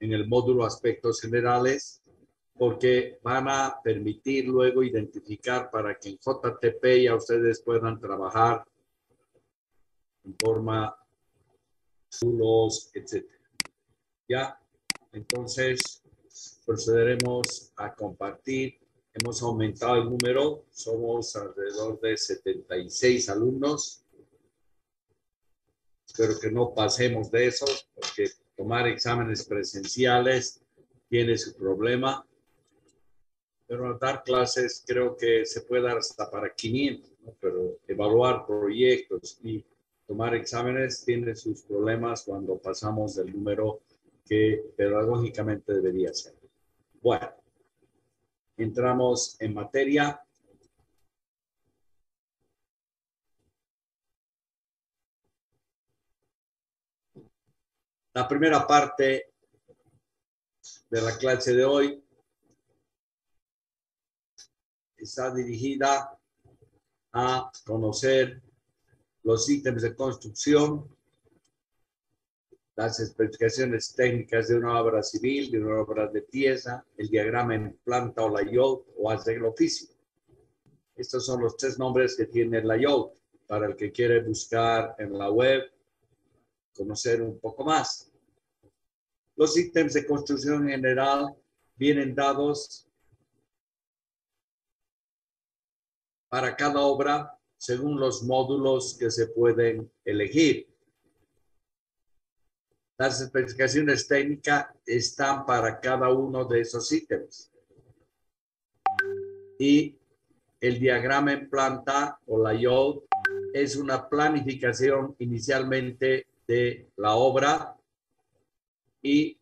en el módulo aspectos generales, porque van a permitir luego identificar para que en JTP ya ustedes puedan trabajar en forma módulos, etc. Ya, entonces procederemos a compartir. Hemos aumentado el número, somos alrededor de 76 alumnos. Espero que no pasemos de eso, porque tomar exámenes presenciales tiene su problema. Pero dar clases creo que se puede dar hasta para 500, ¿no? Pero evaluar proyectos y tomar exámenes tiene sus problemas cuando pasamos del número que pedagógicamente debería ser. Bueno, entramos en materia. La primera parte de la clase de hoy está dirigida a conocer los ítems de construcción, las especificaciones técnicas de una obra civil, de una obra de pieza, el diagrama en planta o layout o arreglo físico. Estos son los 3 nombres que tiene el layout para el que quiere buscar en la web, conocer un poco más. Los ítems de construcción en general vienen dados para cada obra según los módulos que se pueden elegir. Las especificaciones técnicas están para cada uno de esos ítems. Y el diagrama en planta o layout es una planificación inicialmente de la obra y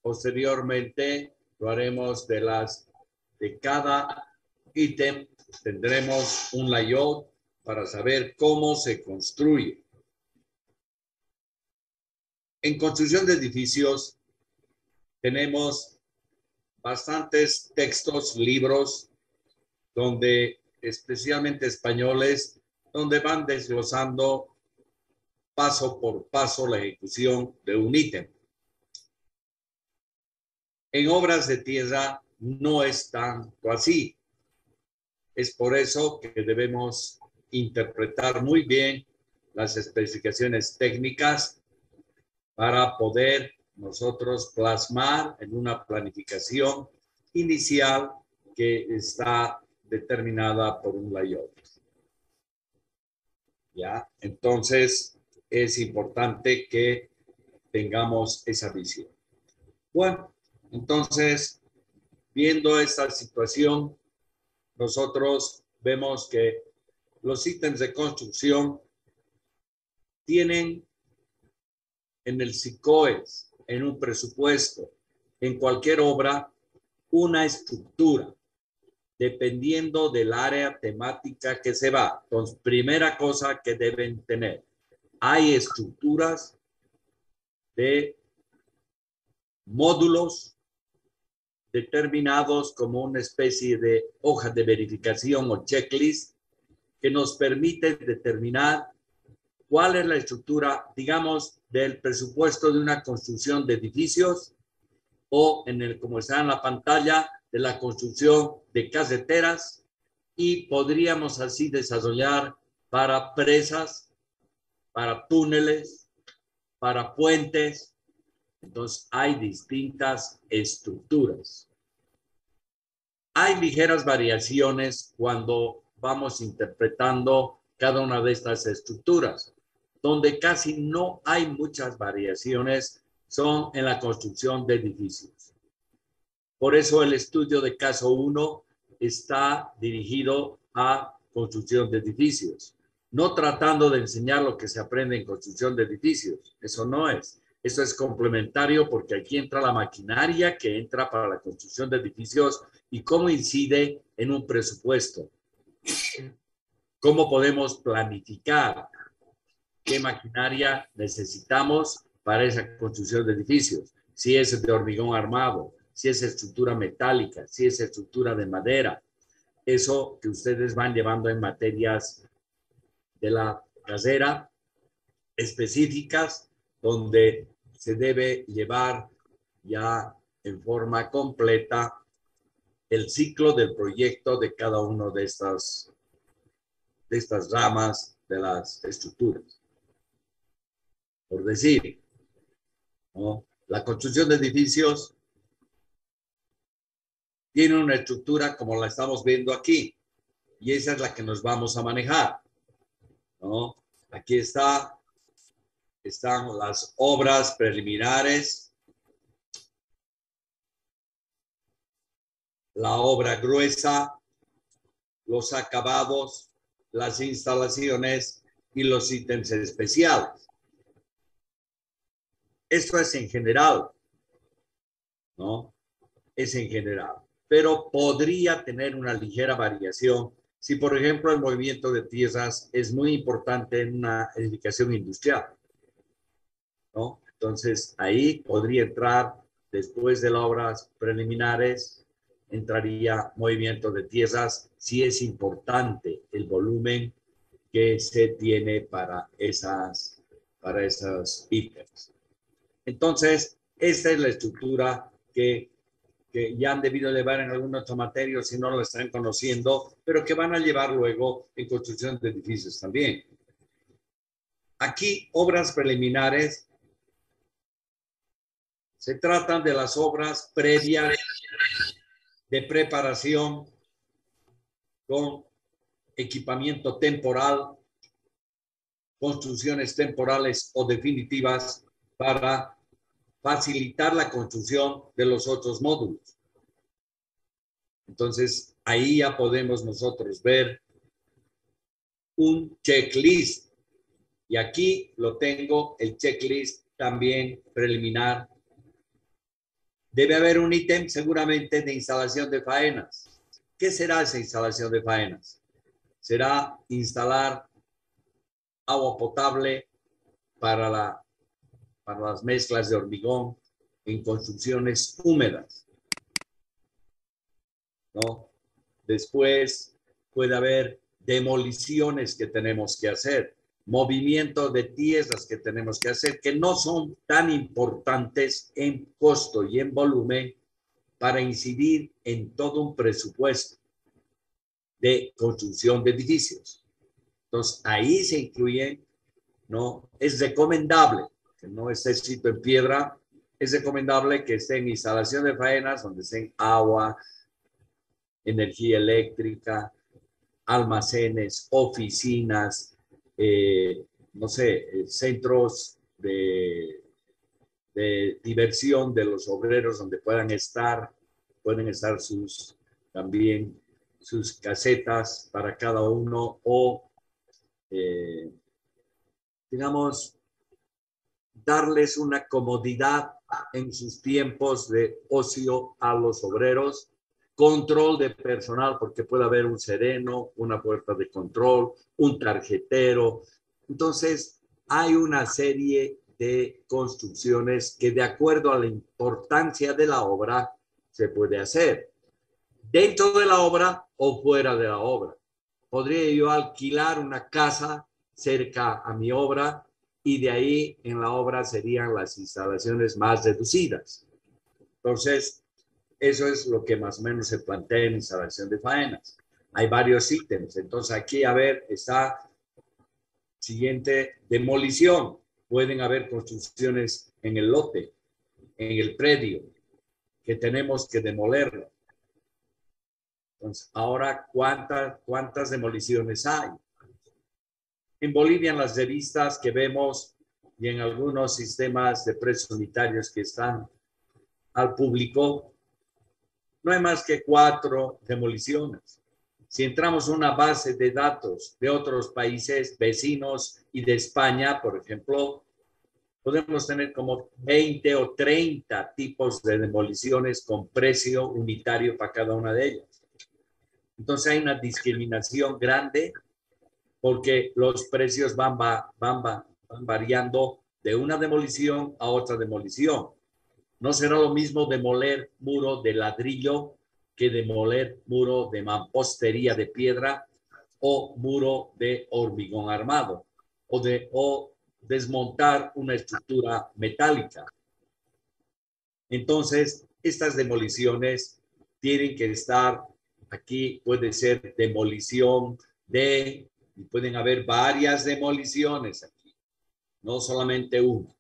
posteriormente lo haremos de cada ítem. Tendremos un layout para saber cómo se construye. En construcción de edificios tenemos bastantes textos, libros, donde especialmente españoles, donde van desglosando paso por paso la ejecución de un ítem. En obras de tierra no es tanto así. Es por eso que debemos interpretar muy bien las especificaciones técnicas para poder nosotros plasmar en una planificación inicial que está determinada por un layout. ¿Ya? Entonces, es importante que tengamos esa visión. Bueno, entonces, viendo esta situación, nosotros vemos que los ítems de construcción tienen en el SICOES, en un presupuesto, en cualquier obra, una estructura, dependiendo del área temática que se va. Entonces, primera cosa que deben tener, hay estructuras de módulos determinados como una especie de hoja de verificación o checklist que nos permite determinar cuál es la estructura, digamos, del presupuesto de una construcción de edificios o, como está en la pantalla, de la construcción de caseteras, y podríamos así desarrollar para presas, para túneles, para puentes. Entonces, hay distintas estructuras. Hay ligeras variaciones cuando vamos interpretando cada una de estas estructuras. Donde casi no hay muchas variaciones son en la construcción de edificios. Por eso el estudio de caso 1 está dirigido a construcción de edificios, no tratando de enseñar lo que se aprende en construcción de edificios. Eso no es. Eso es complementario porque aquí entra la maquinaria que entra para la construcción de edificios y cómo incide en un presupuesto. Cómo podemos planificar qué maquinaria necesitamos para esa construcción de edificios. Si es de hormigón armado, si es estructura metálica, si es estructura de madera. Eso que ustedes van llevando en materias de la carrera específicas, donde se debe llevar ya en forma completa el ciclo del proyecto de cada uno de estas ramas de las estructuras. Por decir, ¿no? La construcción de edificios tiene una estructura como la estamos viendo aquí, y esa es la que nos vamos a manejar, ¿no? Aquí están las obras preliminares, la obra gruesa, los acabados, las instalaciones y los ítems especiales. Esto es en general, ¿no? Es en general, pero podría tener una ligera variación si, por ejemplo, el movimiento de tierras es muy importante en una edificación industrial, ¿no? Entonces, ahí podría entrar, después de las obras preliminares, entraría movimiento de tierras si es importante el volumen que se tiene para esos ítems. Entonces, esta es la estructura que ya han debido llevar en algún otro materio si no lo están conociendo, pero que van a llevar luego en construcción de edificios también. Aquí, obras preliminares, se tratan de las obras previas de preparación con equipamiento temporal, construcciones temporales o definitivas para facilitar la construcción de los otros módulos. Entonces, ahí ya podemos nosotros ver un checklist. Y aquí lo tengo, el checklist también preliminar. Debe haber un ítem seguramente de instalación de faenas. ¿Qué será esa instalación de faenas? Será instalar agua potable para las mezclas de hormigón en construcciones húmedas, ¿no? Después puede haber demoliciones que tenemos que hacer, movimiento de tierras que tenemos que hacer, que no son tan importantes en costo y en volumen para incidir en todo un presupuesto de construcción de edificios. Entonces, ahí se incluyen, ¿no? Es recomendable que no esté escrito en piedra, es recomendable que esté en instalación de faenas donde estén agua, energía eléctrica, almacenes, oficinas, no sé, centros de diversión de los obreros donde pueden estar también sus casetas para cada uno o, digamos, darles una comodidad en sus tiempos de ocio a los obreros, control de personal, porque puede haber un sereno, una puerta de control, un tarjetero. Entonces, hay una serie de construcciones que de acuerdo a la importancia de la obra se puede hacer dentro de la obra o fuera de la obra. Podría yo alquilar una casa cerca a mi obra y de ahí en la obra serían las instalaciones más reducidas. Entonces, eso es lo que más o menos se plantea en instalación de faenas. Hay varios ítems. Entonces, aquí, a ver, está siguiente, demolición. Pueden haber construcciones en el lote, en el predio, que tenemos que demolerlo. Entonces, ahora, ¿cuántas demoliciones hay? En Bolivia, en las revistas que vemos y en algunos sistemas de precios unitarios que están al público, no hay más que 4 demoliciones. Si entramos a una base de datos de otros países vecinos y de España, por ejemplo, podemos tener como 20 o 30 tipos de demoliciones con precio unitario para cada una de ellas. Entonces hay una discriminación grande porque los precios van variando de una demolición a otra demolición. No será lo mismo demoler muro de ladrillo que demoler muro de mampostería de piedra o muro de hormigón armado o desmontar una estructura metálica. Entonces, estas demoliciones tienen que estar aquí, puede ser demolición de, y pueden haber varias demoliciones aquí, no solamente una.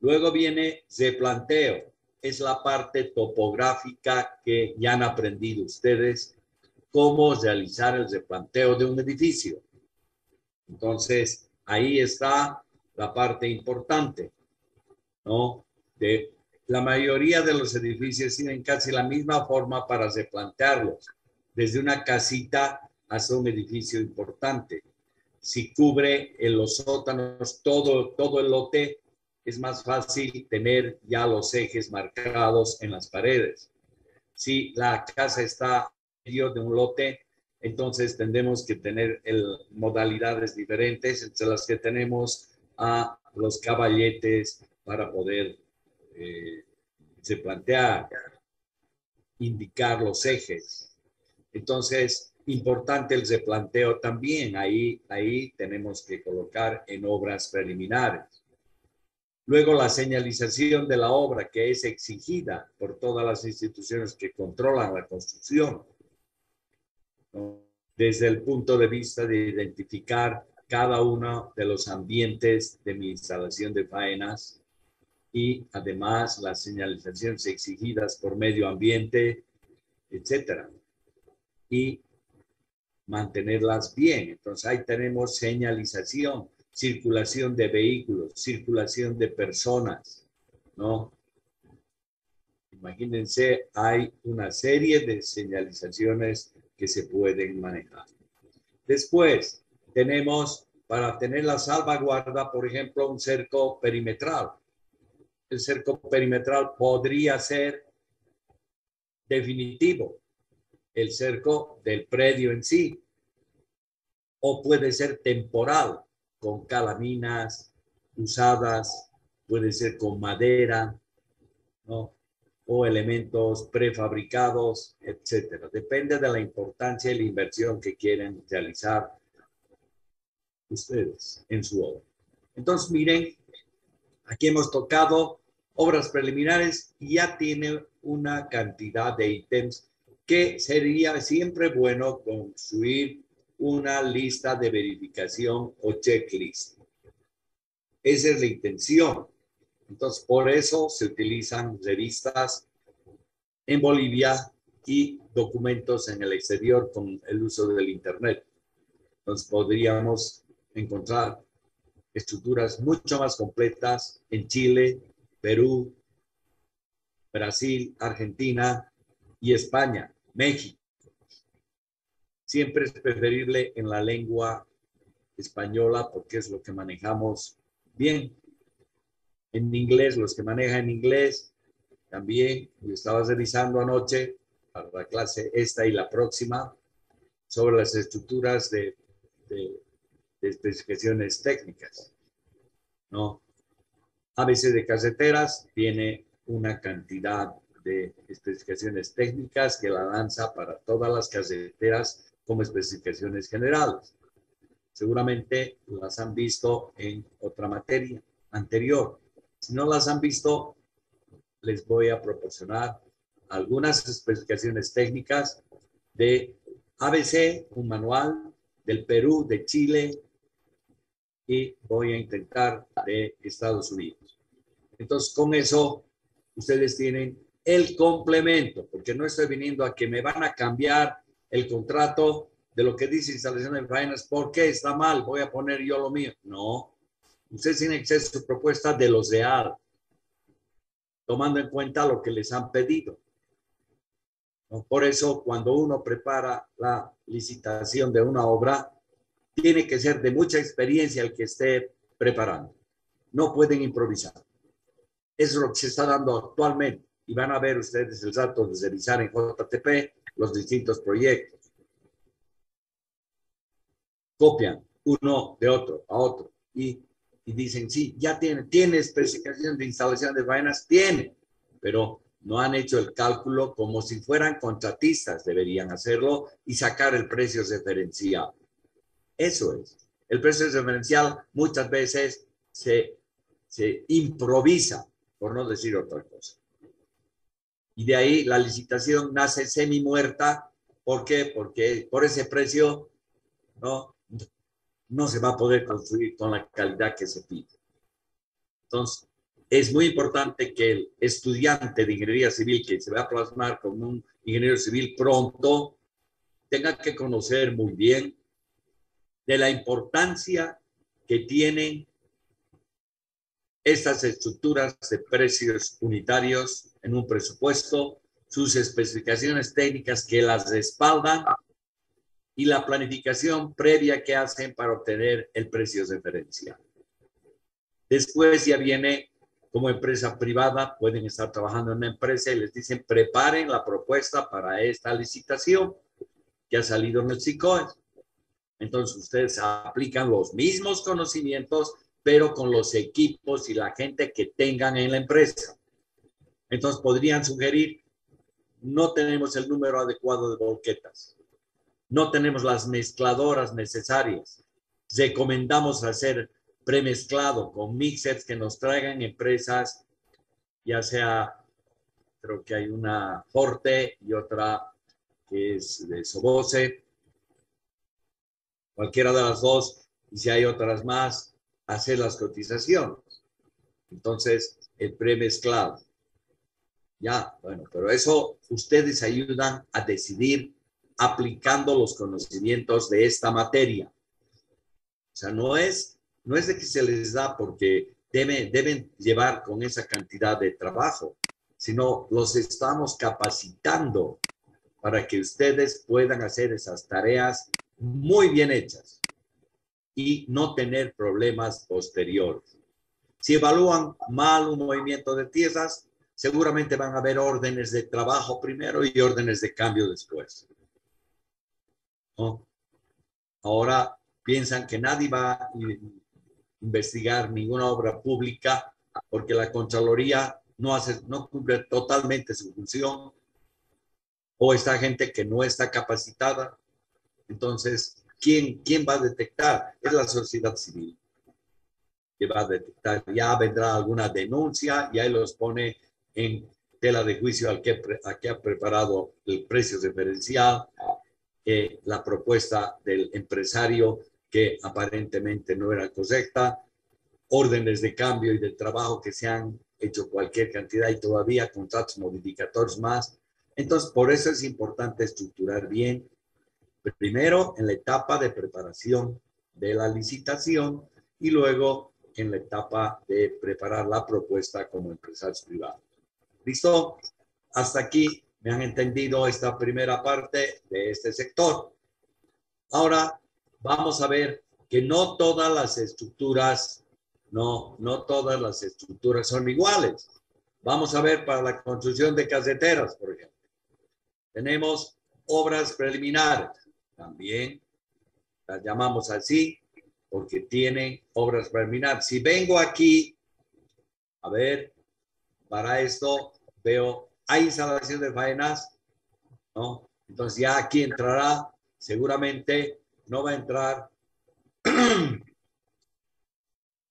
Luego viene replanteo, es la parte topográfica que ya han aprendido ustedes cómo realizar el replanteo de un edificio. Entonces, ahí está la parte importante, ¿no? La mayoría de los edificios tienen casi la misma forma para replantearlos, desde una casita hasta un edificio importante. Si cubre en los sótanos todo el lote, es más fácil tener ya los ejes marcados en las paredes. Si la casa está en medio de un lote, entonces tendremos que tener modalidades diferentes, entre las que tenemos a los caballetes para poder se plantea indicar los ejes. Entonces, importante el replanteo también. Ahí tenemos que colocar en obras preliminares. Luego, la señalización de la obra, que es exigida por todas las instituciones que controlan la construcción, ¿no? Desde el punto de vista de identificar cada uno de los ambientes de mi instalación de faenas, y además las señalizaciones exigidas por medio ambiente, etcétera, y mantenerlas bien. Entonces ahí tenemos señalización, circulación de vehículos, circulación de personas, ¿no? Imagínense, hay una serie de señalizaciones que se pueden manejar. Después tenemos, para tener la salvaguarda, por ejemplo, un cerco perimetral. El cerco perimetral podría ser definitivo, el cerco del predio en sí, o puede ser temporal, con calaminas usadas, puede ser con madera, ¿no? O elementos prefabricados, etcétera. Depende de la importancia y la inversión que quieren realizar ustedes en su obra. Entonces, miren, aquí hemos tocado obras preliminares y ya tiene una cantidad de ítems que sería siempre bueno construir una lista de verificación o checklist. Esa es la intención. Entonces, por eso se utilizan revistas en Bolivia y documentos en el exterior con el uso del Internet. Entonces, podríamos encontrar estructuras mucho más completas en Chile, Perú, Brasil, Argentina y España, México. Siempre es preferible en la lengua española porque es lo que manejamos bien. En inglés, los que manejan inglés, también. Yo estaba revisando anoche para la clase esta y la próxima sobre las estructuras de especificaciones técnicas, ¿no? ABC de caseteras tiene una cantidad de especificaciones técnicas que la lanza para todas las caseteras como especificaciones generales. Seguramente las han visto en otra materia anterior. Si no las han visto, les voy a proporcionar algunas especificaciones técnicas de ABC, un manual del Perú, de Chile, y voy a intentar de Estados Unidos. Entonces, con eso, ustedes tienen el complemento, porque no estoy viniendo a que me van a cambiar el contrato de lo que dice instalación de faenas, porque está mal, voy a poner yo lo mío. No, ustedes tienen que hacer su propuesta de los real, tomando en cuenta lo que les han pedido. Por eso, cuando uno prepara la licitación de una obra, tiene que ser de mucha experiencia el que esté preparando. No pueden improvisar. Eso es lo que se está dando actualmente. Y van a ver ustedes el rato de revisar en JTP los distintos proyectos. Copian uno de otro a otro y dicen, sí, ya tiene especificación de instalación de faenas, tiene, pero no han hecho el cálculo como si fueran contratistas, deberían hacerlo y sacar el precio referencial. Eso es. El precio referencial muchas veces se improvisa, por no decir otra cosa. Y de ahí la licitación nace semi muerta. ¿Por qué? Porque por ese precio no se va a poder construir con la calidad que se pide. Entonces, es muy importante que el estudiante de ingeniería civil que se va a plasmar como un ingeniero civil pronto tenga que conocer muy bien de la importancia que tienen estas estructuras de precios unitarios en un presupuesto, sus especificaciones técnicas que las respaldan y la planificación previa que hacen para obtener el precio referencial. Después ya viene como empresa privada, pueden estar trabajando en una empresa y les dicen preparen la propuesta para esta licitación que ha salido en el SICOES. Entonces ustedes aplican los mismos conocimientos, pero con los equipos y la gente que tengan en la empresa. Entonces podrían sugerir, no tenemos el número adecuado de volquetas, no tenemos las mezcladoras necesarias, recomendamos hacer premezclado con mixers que nos traigan empresas, ya sea, creo que hay una Forte y otra que es de Sobose, cualquiera de las dos, y si hay otras más, hacer las cotizaciones. Entonces, el premezclado. Ya, bueno, pero eso ustedes ayudan a decidir aplicando los conocimientos de esta materia. O sea, no es de que se les da porque deben llevar con esa cantidad de trabajo, sino los estamos capacitando para que ustedes puedan hacer esas tareas muy bien hechas y no tener problemas posteriores. Si evalúan mal un movimiento de tierras, seguramente van a haber órdenes de trabajo primero y órdenes de cambio después, ¿no? Ahora piensan que nadie va a investigar ninguna obra pública porque la Contraloría no cumple totalmente su función, o esta gente que no está capacitada. Entonces, ¿quién va a detectar? Es la sociedad civil que va a detectar. Ya vendrá alguna denuncia y ahí los pone en tela de juicio al que ha preparado el precio referencial, la propuesta del empresario que aparentemente no era correcta, órdenes de cambio y de trabajo que se han hecho cualquier cantidad y todavía contratos modificatorios más. Entonces, por eso es importante estructurar bien, primero en la etapa de preparación de la licitación y luego en la etapa de preparar la propuesta como empresarios privados. ¿Listo? Hasta aquí me han entendido esta primera parte de este sector. Ahora vamos a ver que no todas las estructuras, no todas las estructuras son iguales. Vamos a ver para la construcción de carreteras, por ejemplo. Tenemos obras preliminares, también las llamamos así porque tienen obras preliminares. Si vengo aquí, a ver, para esto veo, hay instalación de faenas, ¿no? Entonces ya aquí entrará, seguramente no va a entrar,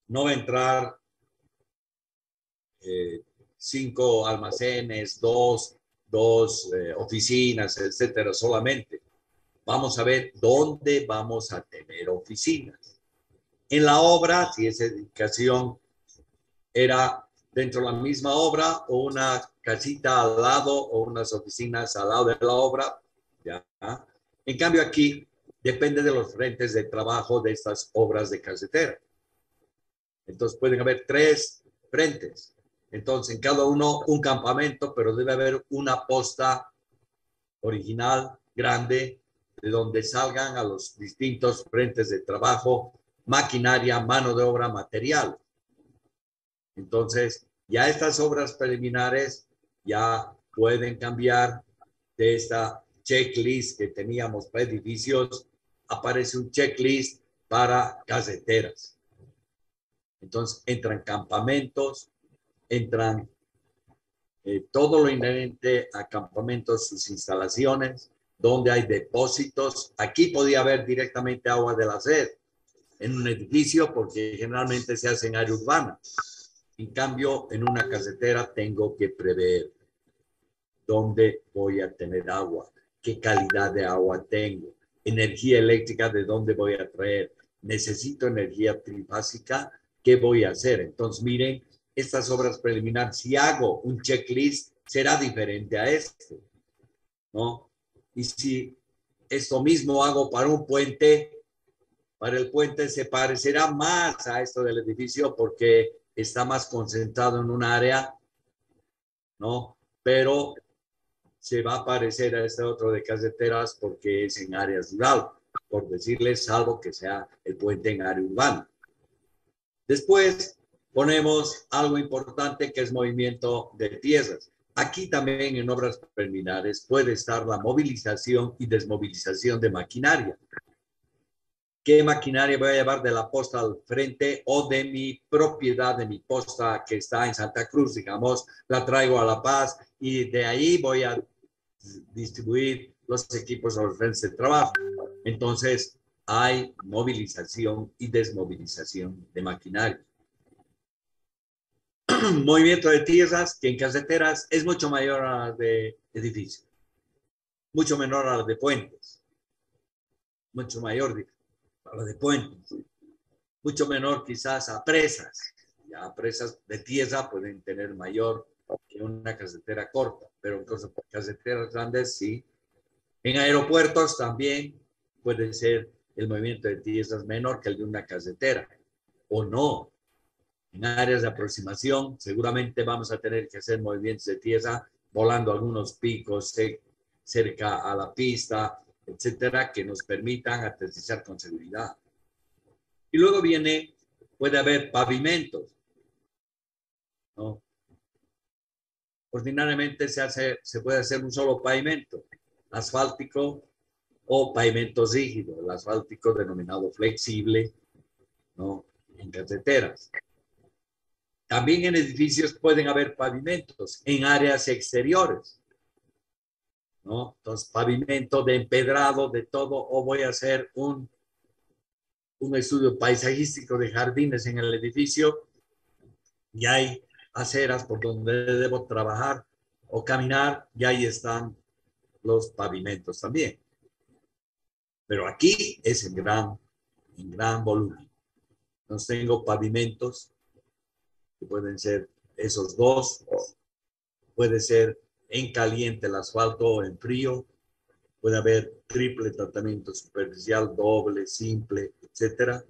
no va a entrar 5 almacenes, dos oficinas, etcétera, solamente. Vamos a ver dónde vamos a tener oficinas. En la obra, si esa edificación era dentro de la misma obra o una casita al lado o unas oficinas al lado de la obra, ¿ya? En cambio aquí depende de los frentes de trabajo de estas obras de carretera. Entonces pueden haber 3 frentes. Entonces en cada uno un campamento, pero debe haber una posta original grande de donde salgan a los distintos frentes de trabajo, maquinaria, mano de obra, material. Entonces, ya estas obras preliminares ya pueden cambiar de esta checklist que teníamos para edificios, aparece un checklist para carreteras. Entonces, entran campamentos, entran todo lo inherente a campamentos, sus instalaciones, donde hay depósitos. Aquí podía haber directamente agua de la sed en un edificio porque generalmente se hace en área urbana. En cambio, en una carretera tengo que prever. dónde voy a tener agua, qué calidad de agua tengo, energía eléctrica, de dónde voy a traer, necesito energía trifásica, ¿qué voy a hacer? Entonces, miren, estas obras preliminares, si hago un checklist, será diferente a este, ¿no? Y si esto mismo hago para un puente, para el puente se parecerá más a esto del edificio porque está más concentrado en un área, ¿no? Pero se va a parecer a este otro de carreteras porque es en áreas rurales, por decirles, salvo que sea el puente en área urbana. Después ponemos algo importante que es movimiento de tierras. Aquí también en obras preliminares puede estar la movilización y desmovilización de maquinaria. ¿Qué maquinaria voy a llevar de la posta al frente o de mi propiedad, de mi posta que está en Santa Cruz, digamos, la traigo a La Paz y de ahí voy a distribuir los equipos a los frentes de trabajo? Entonces, hay movilización y desmovilización de maquinaria. Movimiento de tierras, que en carreteras es mucho mayor a la de edificios, mucho menor a la de puentes, mucho mayor a la de puentes, mucho menor quizás a presas. Ya presas de tierra pueden tener mayor que una carretera corta, pero en carreteras grandes sí. En aeropuertos también puede ser el movimiento de tierras menor que el de una carretera, o no. En áreas de aproximación seguramente vamos a tener que hacer movimientos de tierra volando algunos picos cerca a la pista, etcétera, que nos permitan aterrizar con seguridad. Y luego puede haber pavimentos, ¿no? Ordinariamente se puede hacer un solo pavimento, asfáltico o pavimento rígido, el asfáltico denominado flexible, ¿no? En carreteras. También en edificios pueden haber pavimentos en áreas exteriores, ¿no? Entonces, pavimento de empedrado, de todo, o voy a hacer un estudio paisajístico de jardines en el edificio y hay aceras por donde debo trabajar o caminar y ahí están los pavimentos también. Pero aquí es en gran volumen. Entonces tengo pavimentos que pueden ser esos dos, puede ser en caliente el asfalto o en frío, puede haber triple tratamiento superficial, doble, simple, etcétera,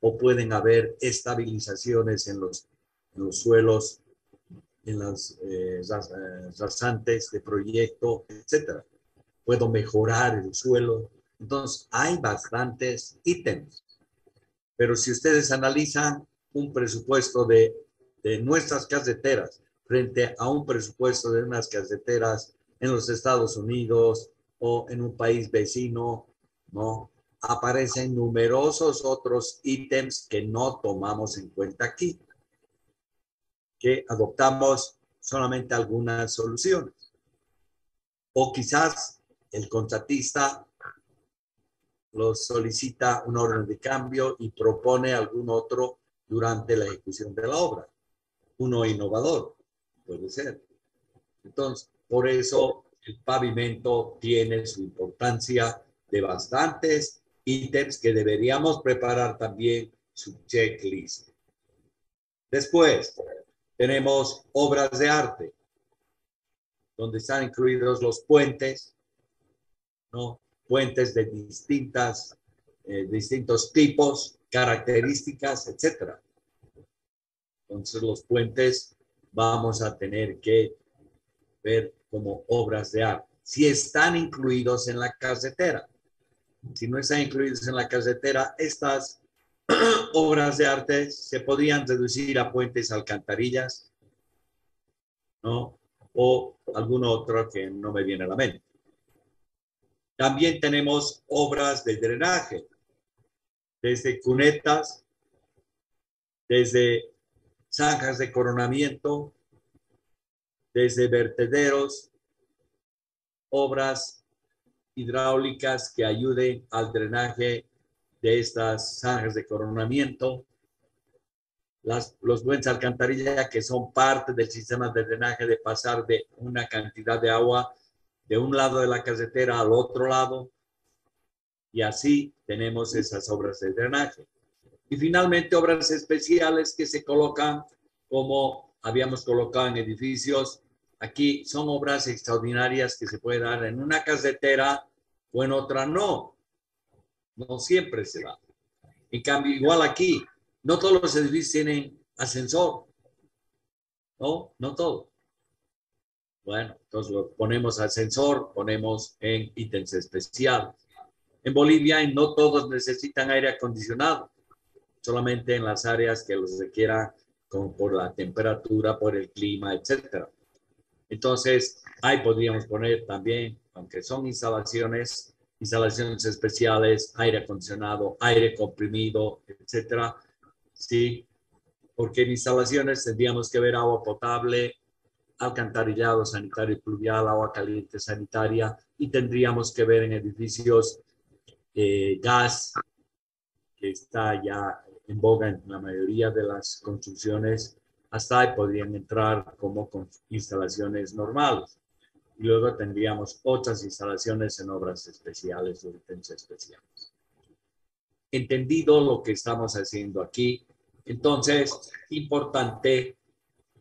o pueden haber estabilizaciones en los suelos, en las rasantes de proyecto, etcétera. Puedo mejorar el suelo. Entonces, hay bastantes ítems. Pero si ustedes analizan un presupuesto de nuestras carreteras frente a un presupuesto de unas carreteras en los Estados Unidos o en un país vecino, ¿no? Aparecen numerosos otros ítems que no tomamos en cuenta aquí, que adoptamos solamente algunas soluciones. O quizás el contratista los solicita un orden de cambio y propone algún otro durante la ejecución de la obra. Uno innovador, puede ser. Entonces, por eso el pavimento tiene su importancia de bastantes ítems que deberíamos preparar también su checklist. Después, tenemos obras de arte, donde están incluidos los puentes, ¿no? Puentes de distintos tipos, características, etcétera. Entonces los puentes vamos a tener que ver como obras de arte. Si están incluidos en la carretera. Si no están incluidos en la carretera, estas obras de arte se podrían reducir a puentes, alcantarillas, ¿no? O alguno otro que no me viene a la mente. También tenemos obras de drenaje, desde cunetas, desde zanjas de coronamiento, desde vertederos, obras hidráulicas que ayuden al drenaje de estas zanjas de coronamiento, los buenos alcantarillas que son parte del sistema de drenaje de pasar de una cantidad de agua de un lado de la carretera al otro lado, y así tenemos esas obras de drenaje. Y finalmente obras especiales que se colocan como habíamos colocado en edificios. Aquí son obras extraordinarias que se puede dar en una carretera o en otra no. No siempre se da. En cambio, igual aquí, no todos los edificios tienen ascensor. No, no todos. Bueno, entonces lo ponemos ascensor, ponemos en ítems especiales. En Bolivia no todos necesitan aire acondicionado, solamente en las áreas que los requieran por la temperatura, por el clima, etcétera. Entonces, ahí podríamos poner también, aunque son instalaciones especiales, aire acondicionado, aire comprimido, etcétera. Sí, porque en instalaciones tendríamos que ver agua potable, alcantarillado sanitario y pluvial, agua caliente sanitaria, y tendríamos que ver en edificios gas, que está ya en boga en la mayoría de las construcciones. Hasta ahí podrían entrar como con instalaciones normales. Y luego tendríamos otras instalaciones en obras especiales o ítems especiales. Entendido lo que estamos haciendo aquí, entonces, importante,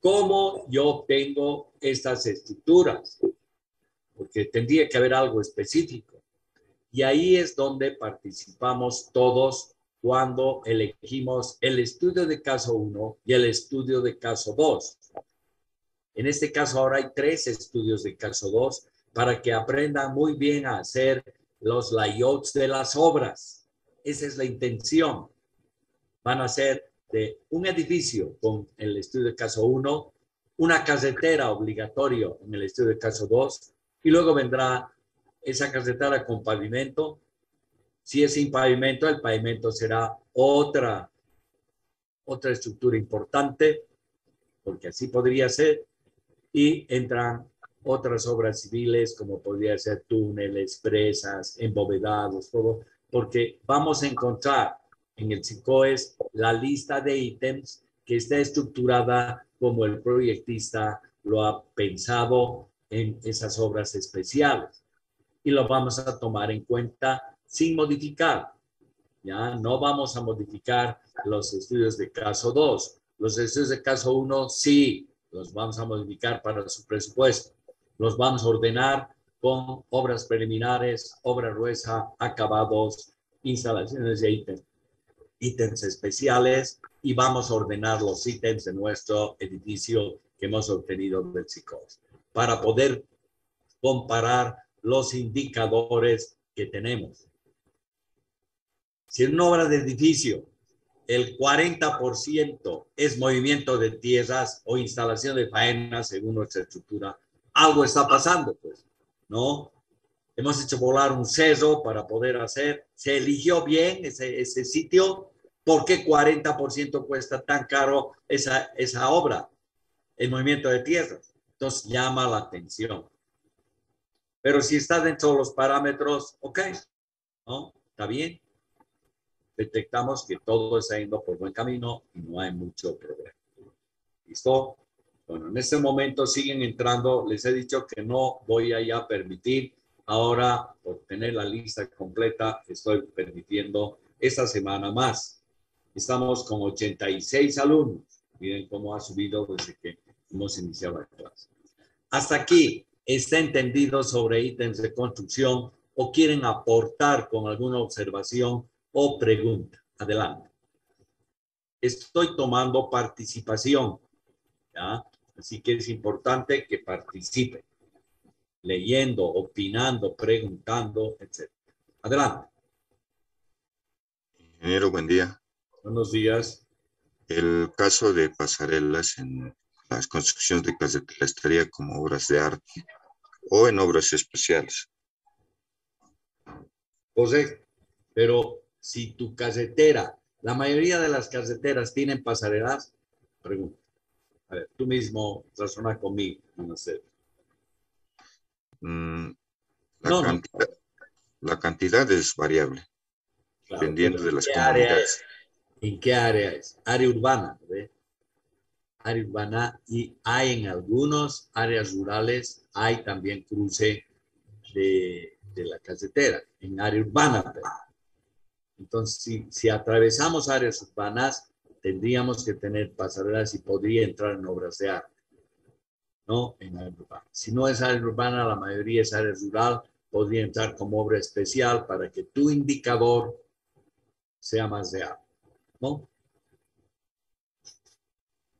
¿cómo yo obtengo estas estructuras? Porque tendría que haber algo específico. Y ahí es donde participamos todos cuando elegimos el estudio de caso 1 y el estudio de caso 2. En este caso ahora hay 3 estudios de caso 2 para que aprendan muy bien a hacer los layouts de las obras. Esa es la intención. Van a ser de un edificio con el estudio de caso 1, una carretera obligatorio en el estudio de caso 2, y luego vendrá esa carretera con pavimento. Si es sin pavimento, el pavimento será otra estructura importante, porque así podría ser, y entran otras obras civiles, como podría ser túneles, presas, embovedados, todo, porque vamos a encontrar en el SICOES la lista de ítems que está estructurada como el proyectista lo ha pensado en esas obras especiales. Y lo vamos a tomar en cuenta sin modificar. Ya no vamos a modificar los estudios de caso 2. Los estudios de caso 1 sí los vamos a modificar para su presupuesto. Los vamos a ordenar con obras preliminares, obra gruesa, acabados, instalaciones de ítems especiales, y vamos a ordenar los ítems de nuestro edificio que hemos obtenido del SICOES para poder comparar los indicadores que tenemos. Si en una obra de edificio el 40% es movimiento de tierras o instalación de faenas según nuestra estructura, algo está pasando, pues, ¿no? Hemos hecho volar un cerro para poder hacer, se eligió bien ese sitio. ¿Por qué 40% cuesta tan caro esa obra? El movimiento de tierras. Entonces llama la atención. Pero si está dentro de los parámetros, ok, ¿no? Está bien. Detectamos que todo está yendo por buen camino y no hay mucho problema. ¿Listo? Bueno, en este momento siguen entrando. Les he dicho que no voy a ya permitir. Ahora, por tener la lista completa, estoy permitiendo esta semana más. Estamos con 86 alumnos. Miren cómo ha subido desde que hemos iniciado la clase. Hasta aquí, ¿está entendido sobre ítems de construcción o quieren aportar con alguna observación o pregunta? Adelante. Estoy tomando participación, ¿ya? Así que es importante que participen, leyendo, opinando, preguntando, etc. Adelante. Ingeniero, buen día. Buenos días. El caso de pasarelas en las construcciones de carretera estaría como obras de arte o en obras especiales. Correcto. Pero si tu carretera, la mayoría de las carreteras tienen pasarelas, pregunta. A ver, tú mismo razona conmigo. No sé. La No, no. cantidad, la cantidad es variable, Claro, pero dependiendo de ¿en las qué área comunidades. es? ¿En qué área es? Área urbana, ¿ve? área urbana y hay en algunas áreas rurales, hay también cruce de la carretera, en área urbana. Entonces, si atravesamos áreas urbanas, tendríamos que tener pasarelas y podría entrar en obras de arte, ¿no? En área urbana. Si no es área urbana, la mayoría es área rural, podría entrar como obra especial para que tu indicador sea más real, ¿no?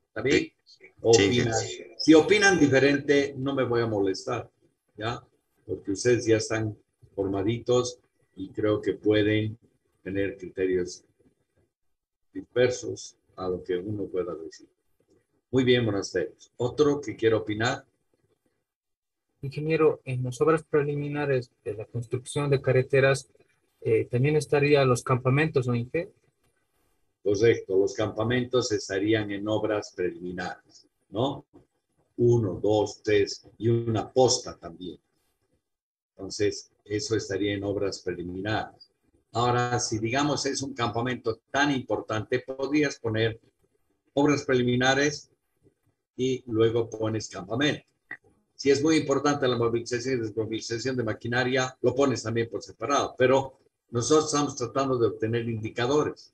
¿Está bien? Sí, Opinan. ingeniero. Si opinan diferente, no me voy a molestar, ¿ya? Porque ustedes ya están formaditos y creo que pueden tener criterios dispersos a lo que uno pueda decir. Muy bien, monasterios. ¿Otro que quiera opinar? Ingeniero, en las obras preliminares de la construcción de carreteras, también estarían los campamentos, ¿no, Inge? Correcto, los campamentos estarían en obras preliminares, ¿no? 1, 2, 3 y una posta también. Entonces, eso estaría en obras preliminares. Ahora, si digamos es un campamento tan importante, podrías poner obras preliminares y luego pones campamento. Si es muy importante la movilización y desmovilización de maquinaria, lo pones también por separado. Pero nosotros estamos tratando de obtener indicadores.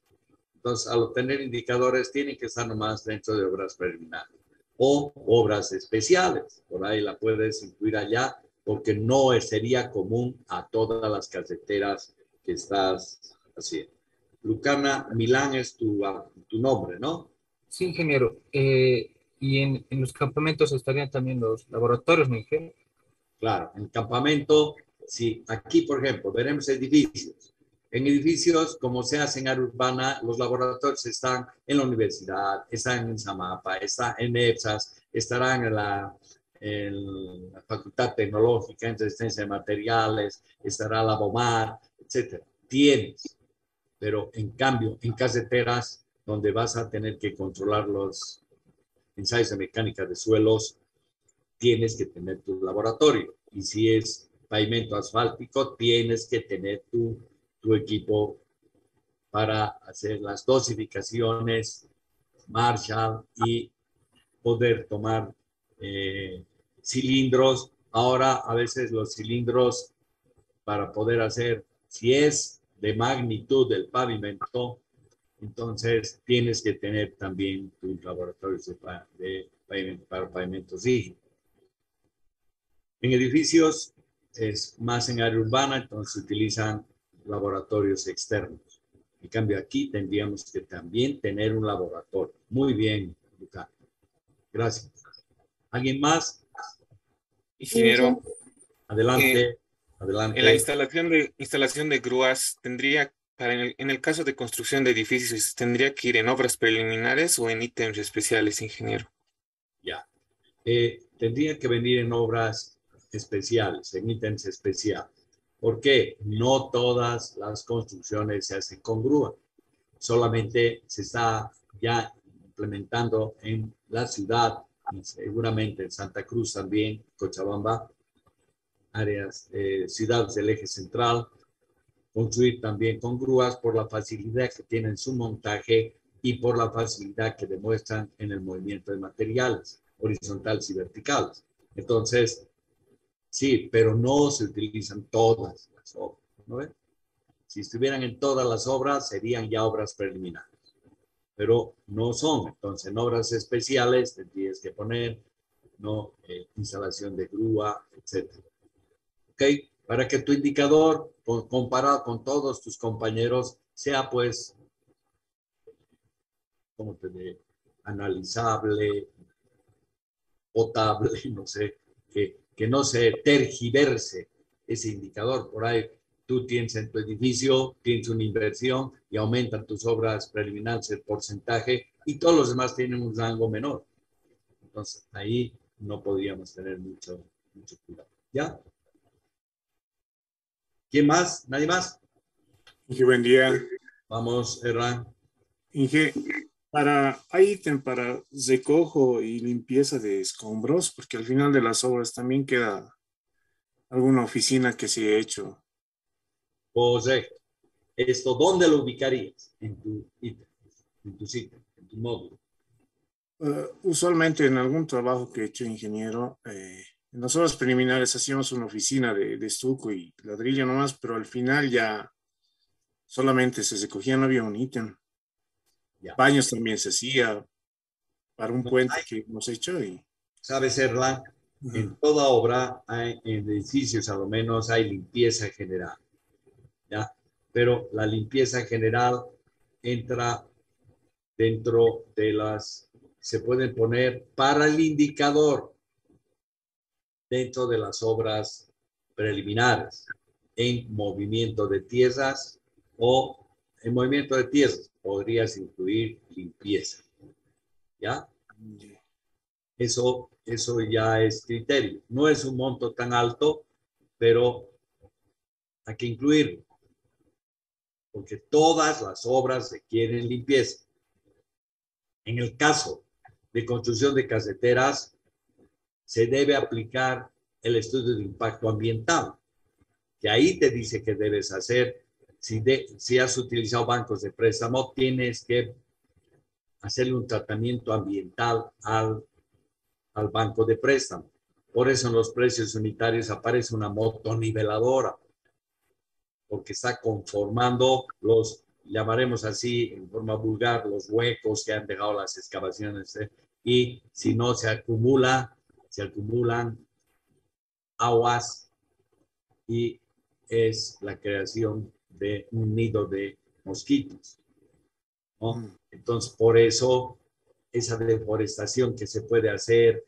Entonces, al obtener indicadores, tienen que estar nomás dentro de obras preliminares o obras especiales. Por ahí la puedes incluir allá, porque no sería común a todas las carreteras que estás haciendo. Lucana Milán es tu nombre, ¿no? Sí, ingeniero. Y en los campamentos estarían también los laboratorios, ¿no, Inge? Claro, en campamento, sí, aquí, por ejemplo, veremos edificios. En edificios, como se hace en área urbana, los laboratorios están en la universidad, están en Zamapa, están en EPSAS, estarán en la Facultad Tecnológica, en Resistencia de Materiales, estará la BOMAR, etcétera. Tienes, pero en cambio, en carreteras, donde vas a tener que controlar los ensayos de mecánica de suelos, tienes que tener tu laboratorio. Y si es pavimento asfáltico, tienes que tener tu equipo para hacer las dosificaciones, Marshall y poder tomar cilindros. Ahora, a veces los cilindros para poder hacer, si es de magnitud del pavimento, entonces tienes que tener también tus laboratorios de pavimento, para pavimentos rígidos. En edificios es más en área urbana, entonces se utilizan laboratorios externos. En cambio, aquí tendríamos que también tener un laboratorio. Muy bien, Lucas. Gracias. ¿Alguien más? Ingeniero, en, Adelante, en la adelante. instalación de grúas, tendría, en el caso de construcción de edificios, ¿tendría que ir en obras preliminares o en ítems especiales, ingeniero? Ya. Tendría que venir en obras especiales, en ítems especiales. ¿Por qué? No todas las construcciones se hacen con grúa. Solamente se está ya implementando en la ciudad, y seguramente en Santa Cruz también, Cochabamba, áreas, ciudades del eje central, construir también con grúas por la facilidad que tienen su montaje y por la facilidad que demuestran en el movimiento de materiales horizontales y verticales. Entonces, sí, pero no se utilizan todas las obras, ¿no ven? Si estuvieran en todas las obras, serían ya obras preliminares, pero no son. Entonces, en obras especiales tendrías que poner, ¿no? Instalación de grúa, etcétera. ¿Ok? Para que tu indicador, comparado con todos tus compañeros, sea pues, ¿cómo te diré? Analizable, potable, no sé, que no se tergiverse ese indicador. Por ahí tú tienes en tu edificio, tienes una inversión y aumentan tus obras preliminares el porcentaje y todos los demás tienen un rango menor. Entonces ahí no podríamos tener mucho cuidado. ¿Ya? ¿Quién más? ¿Nadie más? Inge, buen día. Vamos, Erran. Inge, hay ítem para recojo y limpieza de escombros, porque al final de las obras también queda alguna oficina que se ha hecho. Correcto. ¿Esto dónde lo ubicarías? En tu ítem, en tu sitio, en tu módulo. Usualmente en algún trabajo que he hecho ingeniero, en las obras preliminares hacíamos una oficina de estuco y ladrillo nomás, pero al final ya solamente se recogía, no había un ítem. Ya. Baños también se hacía para un No, puente que hemos hecho y ¿sabes, Erlan? En toda obra, en edificios a lo menos, hay limpieza general, ¿ya? Pero la limpieza general entra dentro de se pueden poner para el indicador dentro de las obras preliminares, en movimiento de tierras o en movimiento de tierras podrías incluir limpieza, ¿ya? Eso ya es criterio. No es un monto tan alto, pero hay que incluirlo, porque todas las obras requieren limpieza. En el caso de construcción de carreteras, se debe aplicar el estudio de impacto ambiental, que ahí te dice que debes hacer. Si has utilizado bancos de préstamo, tienes que hacerle un tratamiento ambiental al banco de préstamo. Por eso en los precios unitarios aparece una motoniveladora, porque está conformando llamaremos así en forma vulgar, los huecos que han dejado las excavaciones, y si no se acumulan aguas y es la creación de un nido de mosquitos, ¿no? Entonces, por eso, esa deforestación que se puede hacer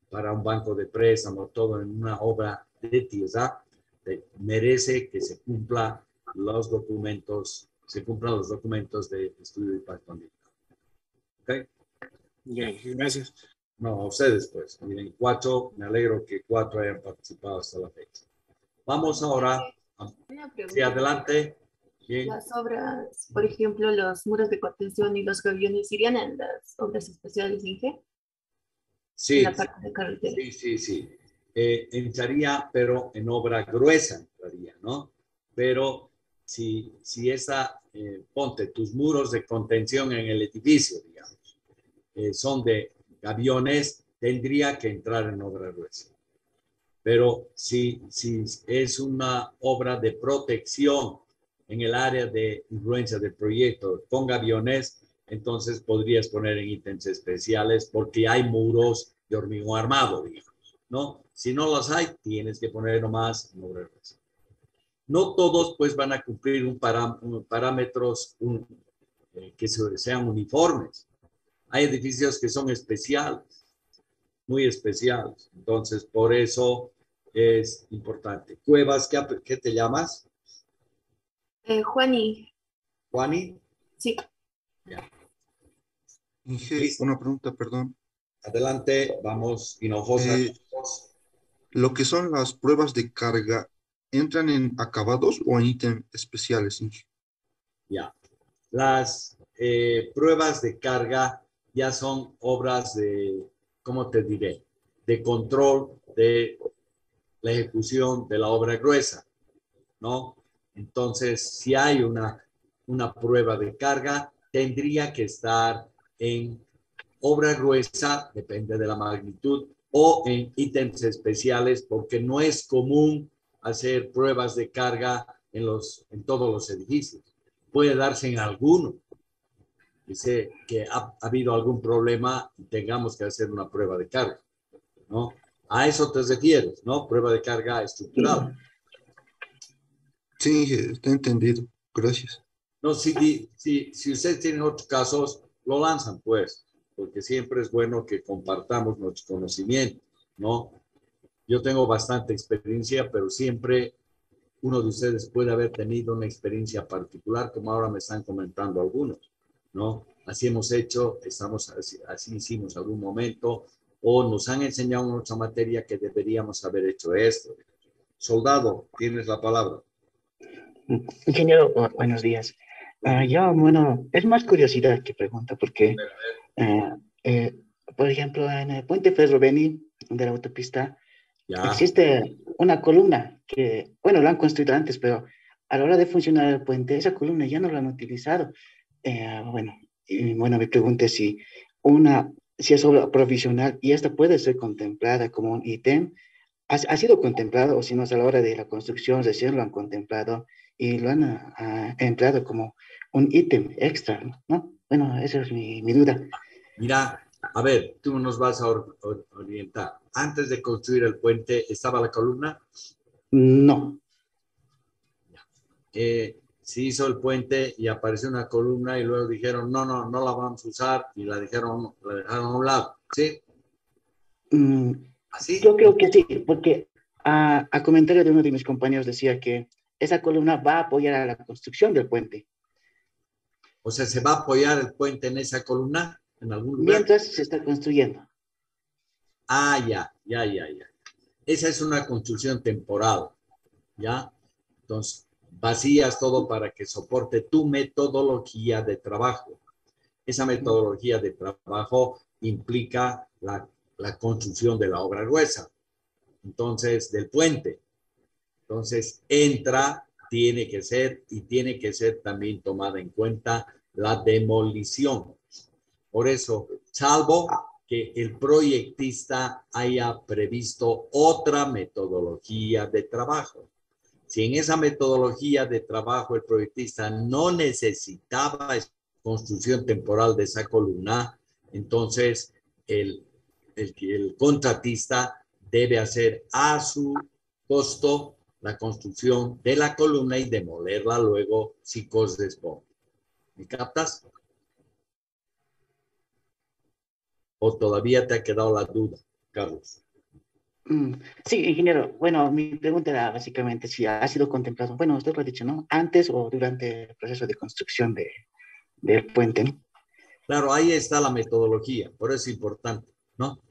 para un banco de préstamo, todo en una obra de tierra, merece que se cumplan los documentos de estudio de impacto ambiental. ¿Ok? Bien, gracias. No, a ustedes pues. Miren, 4, me alegro que 4 hayan participado hasta la fecha. Vamos ahora. Una pregunta. Sí, adelante. Bien. Las obras, por ejemplo, los muros de contención y los gaviones, ¿irían en las obras especiales, Inge? Sí, en la parte de carretera. sí. Entraría, pero en obra gruesa entraría, ¿no? Pero si ponte tus muros de contención en el edificio, digamos, son de gaviones, tendría que entrar en obra gruesa. Pero si es una obra de protección en el área de influencia del proyecto con gaviones, entonces podrías poner en ítems especiales porque hay muros de hormigón armado, digamos, ¿no? Si no los hay, tienes que poner nomás en obra gruesa. No todos pues van a cumplir parámetros que sean uniformes. Hay edificios que son especiales, muy especiales. Entonces, por eso es importante. Cuevas, ¿qué te llamas? Juani, Juani. sí. Ya. Inge, Listo. una pregunta, perdón. Adelante, vamos, Hinojosa. Lo que son las pruebas de carga, ¿entran en acabados o en ítems especiales, Inge? Ya. Las pruebas de carga ya son obras de, ¿cómo te diré? De control de la ejecución de la obra gruesa, ¿no? Entonces, si hay una prueba de carga, tendría que estar en obra gruesa, depende de la magnitud, o en ítems especiales, porque no es común hacer pruebas de carga en todos los edificios. Puede darse en alguno. Dice que ha habido algún problema y tengamos que hacer una prueba de carga, ¿no? A eso te refieres, ¿no? Prueba de carga estructural. Sí, Inge, está entendido. Gracias. No, si ustedes tienen otros casos, lo lanzan, pues, porque siempre es bueno que compartamos nuestros conocimientos, ¿no? Yo tengo bastante experiencia, pero siempre uno de ustedes puede haber tenido una experiencia particular, como ahora me están comentando algunos, ¿no? Así hemos hecho, así hicimos algún momento, o nos han enseñado en otra materia que deberíamos haber hecho esto. Soldado, tienes la palabra. Ingeniero, buenos días. Bueno, es más curiosidad que pregunta, porque, eh, por ejemplo, en el puente Ferroveni de la autopista, Ya. existe una columna que, bueno, la han construido antes, pero a la hora de funcionar el puente, esa columna ya no la han utilizado. Bueno, mi pregunta es si una si es obra provisional y esta puede ser contemplada como un ítem, ha sido contemplado, o si no, es a la hora de la construcción recién lo han contemplado y lo han empleado como un ítem extra, ¿no? Bueno, esa es mi duda. Mira, a ver, tú nos vas a orientar. Antes de construir el puente, ¿estaba la columna? No. Se hizo el puente y apareció una columna y luego dijeron, no la vamos a usar y la dejaron a un lado, ¿sí? ¿Así? Yo creo que sí, porque a comentario de uno de mis compañeros decía que esa columna va a apoyar a la construcción del puente. O sea, ¿se va a apoyar el puente en esa columna en algún lugar? Mientras se está construyendo. Ah, ya. Esa es una construcción temporal, ¿ya? Entonces, vacías todo para que soporte tu metodología de trabajo. Esa metodología de trabajo implica la construcción de la obra gruesa, entonces, del puente. Entonces, tiene que ser también tomada en cuenta la demolición. Por eso, salvo que el proyectista haya previsto otra metodología de trabajo. Si en esa metodología de trabajo el proyectista no necesitaba construcción temporal de esa columna, entonces el contratista debe hacer a su costo la construcción de la columna y demolerla luego si corresponde. ¿Me captas? ¿O todavía te ha quedado la duda, Carlos? Sí, ingeniero. Bueno, mi pregunta era básicamente si ha sido contemplado, bueno, usted lo ha dicho, ¿no? Antes o durante el proceso de construcción del puente, ¿no? Claro, ahí está la metodología, por eso es importante, ¿no?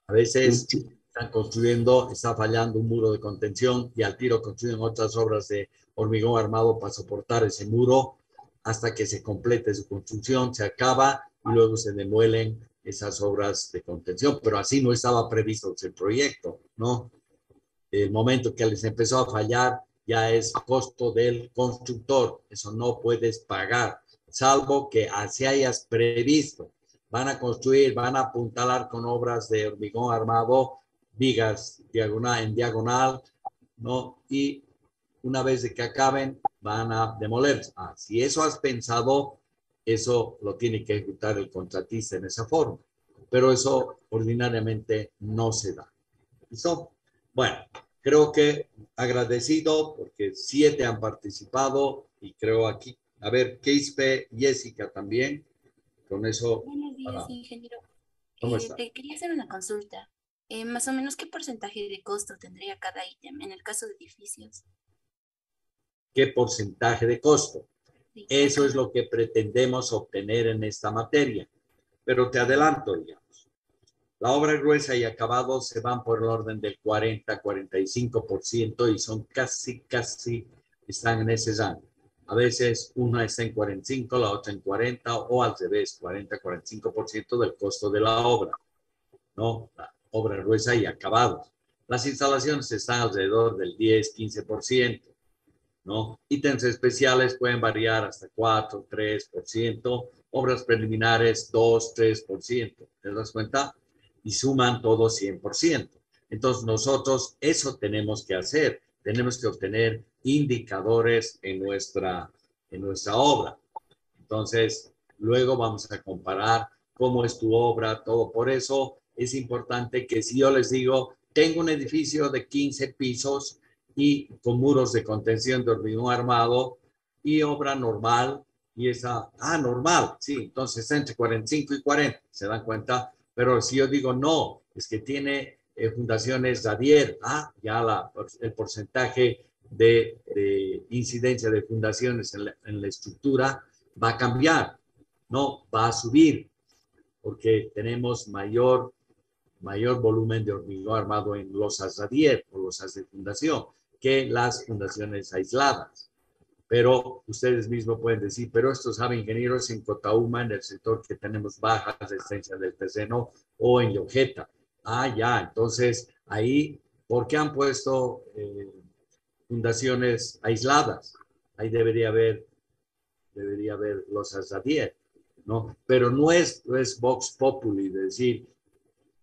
A veces Sí. están construyendo, está fallando un muro de contención y al tiro construyen otras obras de hormigón armado para soportar ese muro hasta que se complete su construcción, se acaba y luego se demuelen esas obras de contención, pero así no estaba previsto el proyecto, ¿no? El momento que les empezó a fallar ya es costo del constructor, eso no puedes pagar, salvo que así hayas previsto. Van a construir, van a apuntalar con obras de hormigón armado, vigas en diagonal, ¿no? Y una vez de que acaben, van a demoler. Si eso has pensado, eso lo tiene que ejecutar el contratista en esa forma. Pero eso ordinariamente no se da. ¿Listo? Bueno, creo que agradecido porque 7 han participado y creo aquí, a ver, Keispe, Jessica también. Con eso. Buenos días, ingeniero. ¿Cómo está? Te quería hacer una consulta. Más o menos, ¿qué porcentaje de costo tendría cada ítem en el caso de edificios? ¿Qué porcentaje de costo? Sí, Eso es lo que pretendemos obtener en esta materia. Pero te adelanto, digamos. La obra gruesa y acabado se van por el orden del 40-45% y son casi, están en ese rango. A veces una está en 45, la otra en 40 o al revés, 40-45% del costo de la obra, ¿no? La obra gruesa y acabados. Las instalaciones están alrededor del 10-15%, ¿no? Ítems especiales pueden variar hasta 4-3%, obras preliminares 2-3%, ¿te das cuenta? Y suman todo 100%. Entonces nosotros eso tenemos que hacer, tenemos que obtener indicadores en nuestra obra. Entonces, luego vamos a comparar cómo es tu obra, todo. Por eso es importante que si yo les digo, tengo un edificio de 15 pisos y con muros de contención de hormigón armado y obra normal, y esa, normal, sí, entonces entre 45 y 40, ¿se dan cuenta? Pero si yo digo, no, es que tiene fundaciones Radier, ya el porcentaje de incidencia de fundaciones en la estructura va a cambiar, no, va a subir, porque tenemos mayor volumen de hormigón armado en losas Radier o losas de fundación que las fundaciones aisladas. Pero ustedes mismos pueden decir, pero esto saben ingenieros en Cotauma, en el sector que tenemos baja resistencia del terreno, o en Llojeta. Ya, entonces ahí, ¿por qué han puesto fundaciones aisladas? Ahí debería haber losas Radier. ¿no? Pero no es Vox Populi, decir,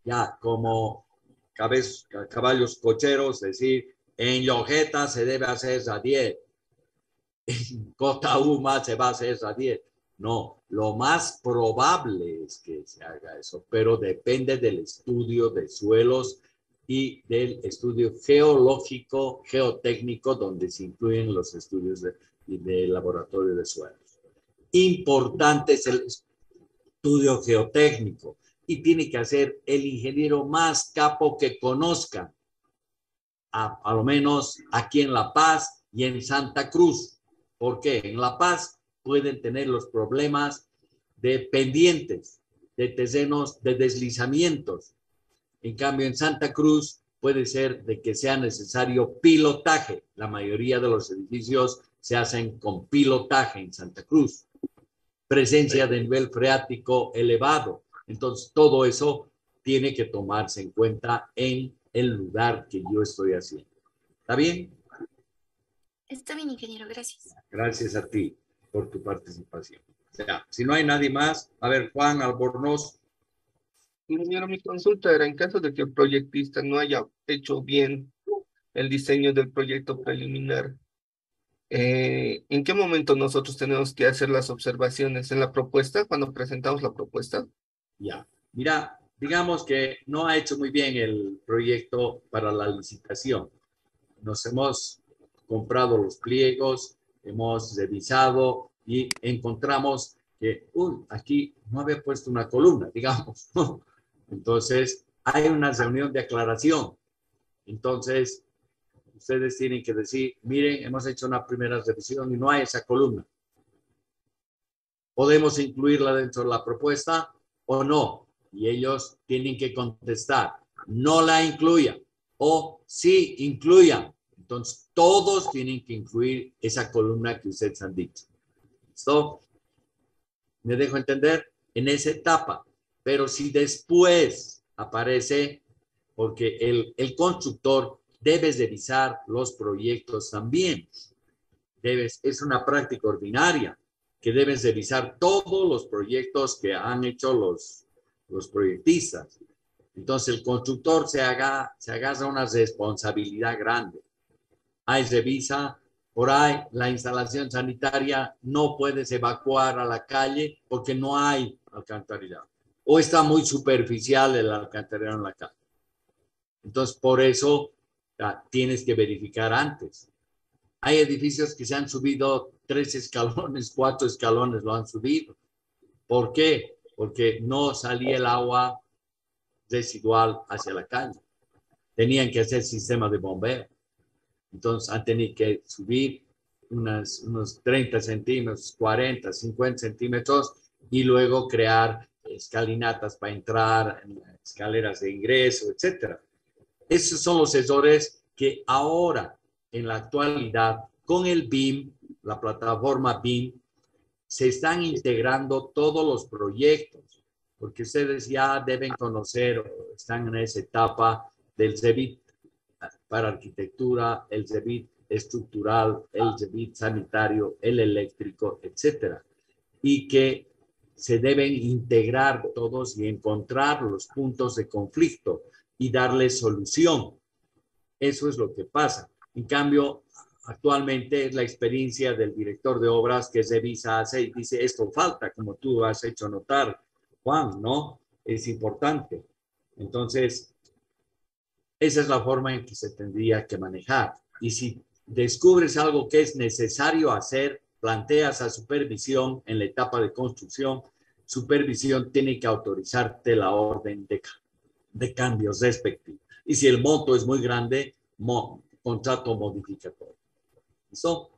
ya como caballos cocheros, decir, en Llojeta se debe hacer Radier, en Cota Uma se va a hacer Radier. No, lo más probable es que se haga eso, pero depende del estudio de suelos y del estudio geológico, geotécnico, donde se incluyen los estudios de laboratorio de suelos. Importante es el estudio geotécnico y tiene que hacer el ingeniero más capo que conozca, a lo menos aquí en La Paz y en Santa Cruz. ¿Por qué? En La Paz pueden tener los problemas de pendientes, de terrenos, de deslizamientos. En cambio, en Santa Cruz puede ser de que sea necesario pilotaje. La mayoría de los edificios se hacen con pilotaje en Santa Cruz. Presencia de nivel freático elevado. Entonces, todo eso tiene que tomarse en cuenta en el lugar que yo estoy haciendo. ¿Está bien? Está bien, ingeniero, gracias. Gracias a ti por tu participación. O sea, si no hay nadie más, a ver, Juan Albornoz. Ingeniero, mi consulta era en caso de que el proyectista no haya hecho bien el diseño del proyecto preliminar, ¿en qué momento nosotros tenemos que hacer las observaciones? ¿En la propuesta, cuando presentamos la propuesta? Ya, mira, digamos que no ha hecho muy bien el proyecto para la licitación. Nos hemos comprado los pliegos, hemos revisado y encontramos que aquí no había puesto una columna, digamos. Entonces, hay una reunión de aclaración. Entonces, ustedes tienen que decir, miren, hemos hecho una primera revisión y no hay esa columna. ¿Podemos incluirla dentro de la propuesta o no? Y ellos tienen que contestar, no la incluyan o sí incluyan. Entonces, todos tienen que incluir esa columna que ustedes han dicho. ¿Listo? ¿Me dejo entender? En esa etapa. Pero si después aparece, porque el constructor debe revisar los proyectos también. Es una práctica ordinaria que debes revisar todos los proyectos que han hecho los proyectistas. Entonces, el constructor se agarra una responsabilidad grande. Ahí revisa, por ahí la instalación sanitaria no puedes evacuar a la calle porque no hay alcantarillado. O está muy superficial el alcantarillado en la calle. Entonces, por eso tienes que verificar antes. Hay edificios que se han subido 3 escalones, 4 escalones lo han subido. ¿Por qué? Porque no salía el agua residual hacia la calle. Tenían que hacer sistema de bombeo. Entonces han tenido que subir unos 30 centímetros, 40, 50 centímetros y luego crear escalinatas para entrar, escaleras de ingreso, etc. Esos son los errores que ahora, en la actualidad, con el BIM, la plataforma BIM, se están integrando todos los proyectos, porque ustedes ya deben conocer, están en esa etapa del Revit para arquitectura, el Revit estructural, el Revit sanitario, el eléctrico, etcétera, y que se deben integrar todos y encontrar los puntos de conflicto y darle solución. Eso es lo que pasa. En cambio, actualmente es la experiencia del director de obras que revisa, hace y dice, esto falta, como tú has hecho notar, Juan, ¿no? Es importante. Entonces, esa es la forma en que se tendría que manejar. Y si descubres algo que es necesario hacer, planteas a supervisión en la etapa de construcción, supervisión tiene que autorizarte la orden de cambios respectivos. Y si el monto es muy grande, contrato modificatorio. ¿Listo?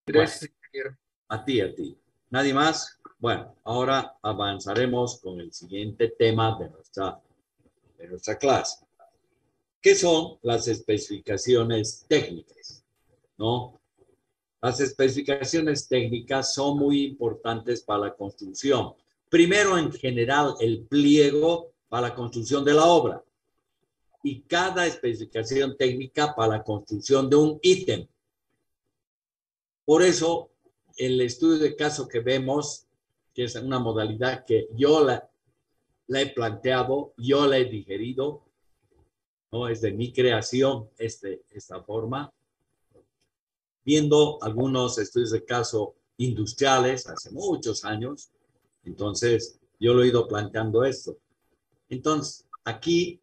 Gracias, ingeniero. A ti. ¿Nadie más? Bueno, ahora avanzaremos con el siguiente tema de nuestra clase. ¿Qué son las especificaciones técnicas? ¿No? Las especificaciones técnicas son muy importantes para la construcción. Primero, en general, el pliego para la construcción de la obra. Y cada especificación técnica para la construcción de un ítem. Por eso, el estudio de caso que vemos, que es una modalidad que yo la he planteado, yo la he digerido, ¿no? Es de mi creación esta forma, viendo algunos estudios de caso industriales hace muchos años. Entonces, yo lo he ido planteando esto. Entonces, aquí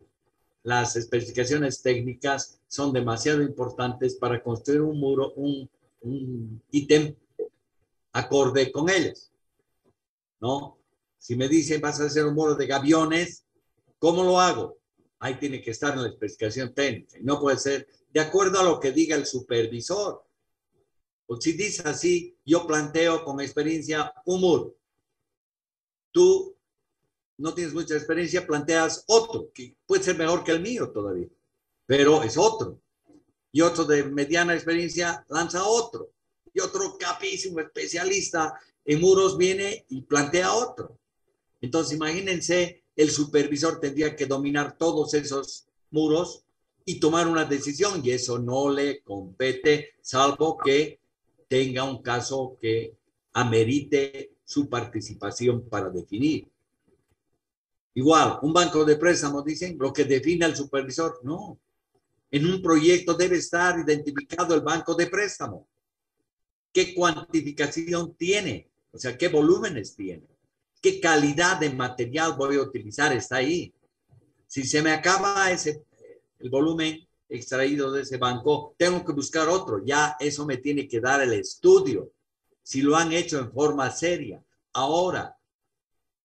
las especificaciones técnicas son demasiado importantes para construir un muro, un ítem acorde con ellas, ¿no? Si me dicen, vas a hacer un muro de gaviones, ¿cómo lo hago? Ahí tiene que estar en la especificación técnica. Y no puede ser de acuerdo a lo que diga el supervisor. O si dice así, yo planteo con experiencia un muro. Tú no tienes mucha experiencia, planteas otro, que puede ser mejor que el mío todavía, pero es otro. Y otro de mediana experiencia lanza otro. Y otro capísimo especialista en muros viene y plantea otro. Entonces, imagínense, el supervisor tendría que dominar todos esos muros y tomar una decisión, y eso no le compete, salvo que tenga un caso que amerite su participación para definir. Igual, un banco de préstamos, dicen, lo que define al supervisor. No, en un proyecto debe estar identificado el banco de préstamo. ¿Qué cuantificación tiene? O sea, ¿qué volúmenes tiene? ¿Qué calidad de material voy a utilizar? Está ahí. Si se me acaba el volumen extraído de ese banco, tengo que buscar otro. Ya eso me tiene que dar el estudio. Si lo han hecho en forma seria. Ahora,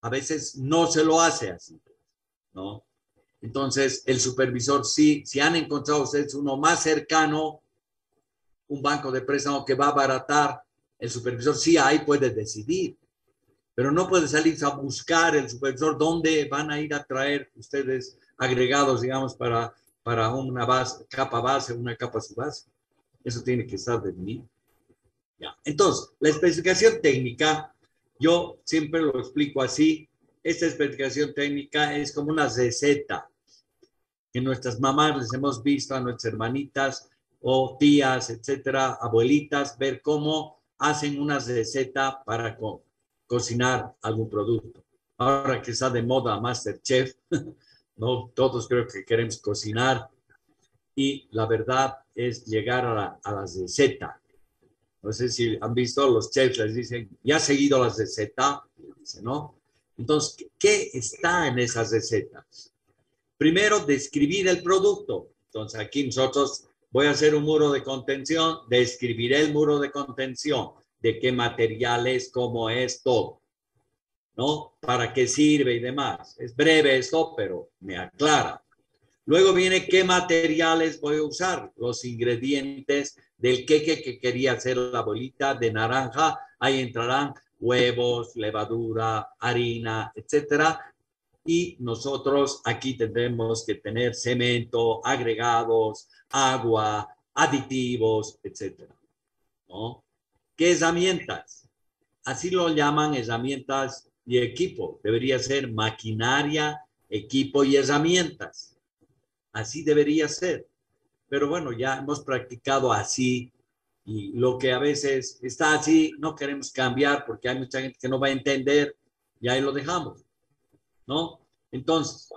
a veces no se lo hace así, ¿no? Entonces, el supervisor sí, si han encontrado ustedes uno más cercano, un banco de préstamo que va a abaratar, el supervisor sí ahí puede decidir, pero no puede salirse a buscar el supervisor dónde van a ir a traer ustedes agregados, digamos, para una base, capa base, una capa subbase. Eso tiene que estar definido. Ya. Entonces, la especificación técnica, yo siempre lo explico así. Esta especificación técnica es como una receta que nuestras mamás les hemos visto a nuestras hermanitas o tías, etcétera, abuelitas, ver cómo hacen una receta para cocinar algún producto. Ahora que está de moda MasterChef, ¿no? Todos creo que queremos cocinar y la verdad es llegar a la receta. No sé si han visto, los chefs les dicen, ¿ya has seguido la receta? ¿No? Entonces, ¿qué está en esas recetas? Primero, describir el producto. Entonces, aquí nosotros voy a hacer un muro de contención, describiré el muro de contención, de qué material es, cómo es, todo, ¿no? Para qué sirve y demás. Es breve esto, pero me aclara. Luego viene qué materiales voy a usar, los ingredientes del queque que quería hacer la bolita de naranja. Ahí entrarán huevos, levadura, harina, etcétera. Y nosotros aquí tendremos que tener cemento, agregados, agua, aditivos, etcétera, ¿no? ¿Qué herramientas? Así lo llaman herramientas y equipo. Debería ser maquinaria, equipo y herramientas. Así debería ser. Pero bueno, ya hemos practicado así y lo que a veces está así no queremos cambiar porque hay mucha gente que no va a entender y ahí lo dejamos, ¿no? Entonces,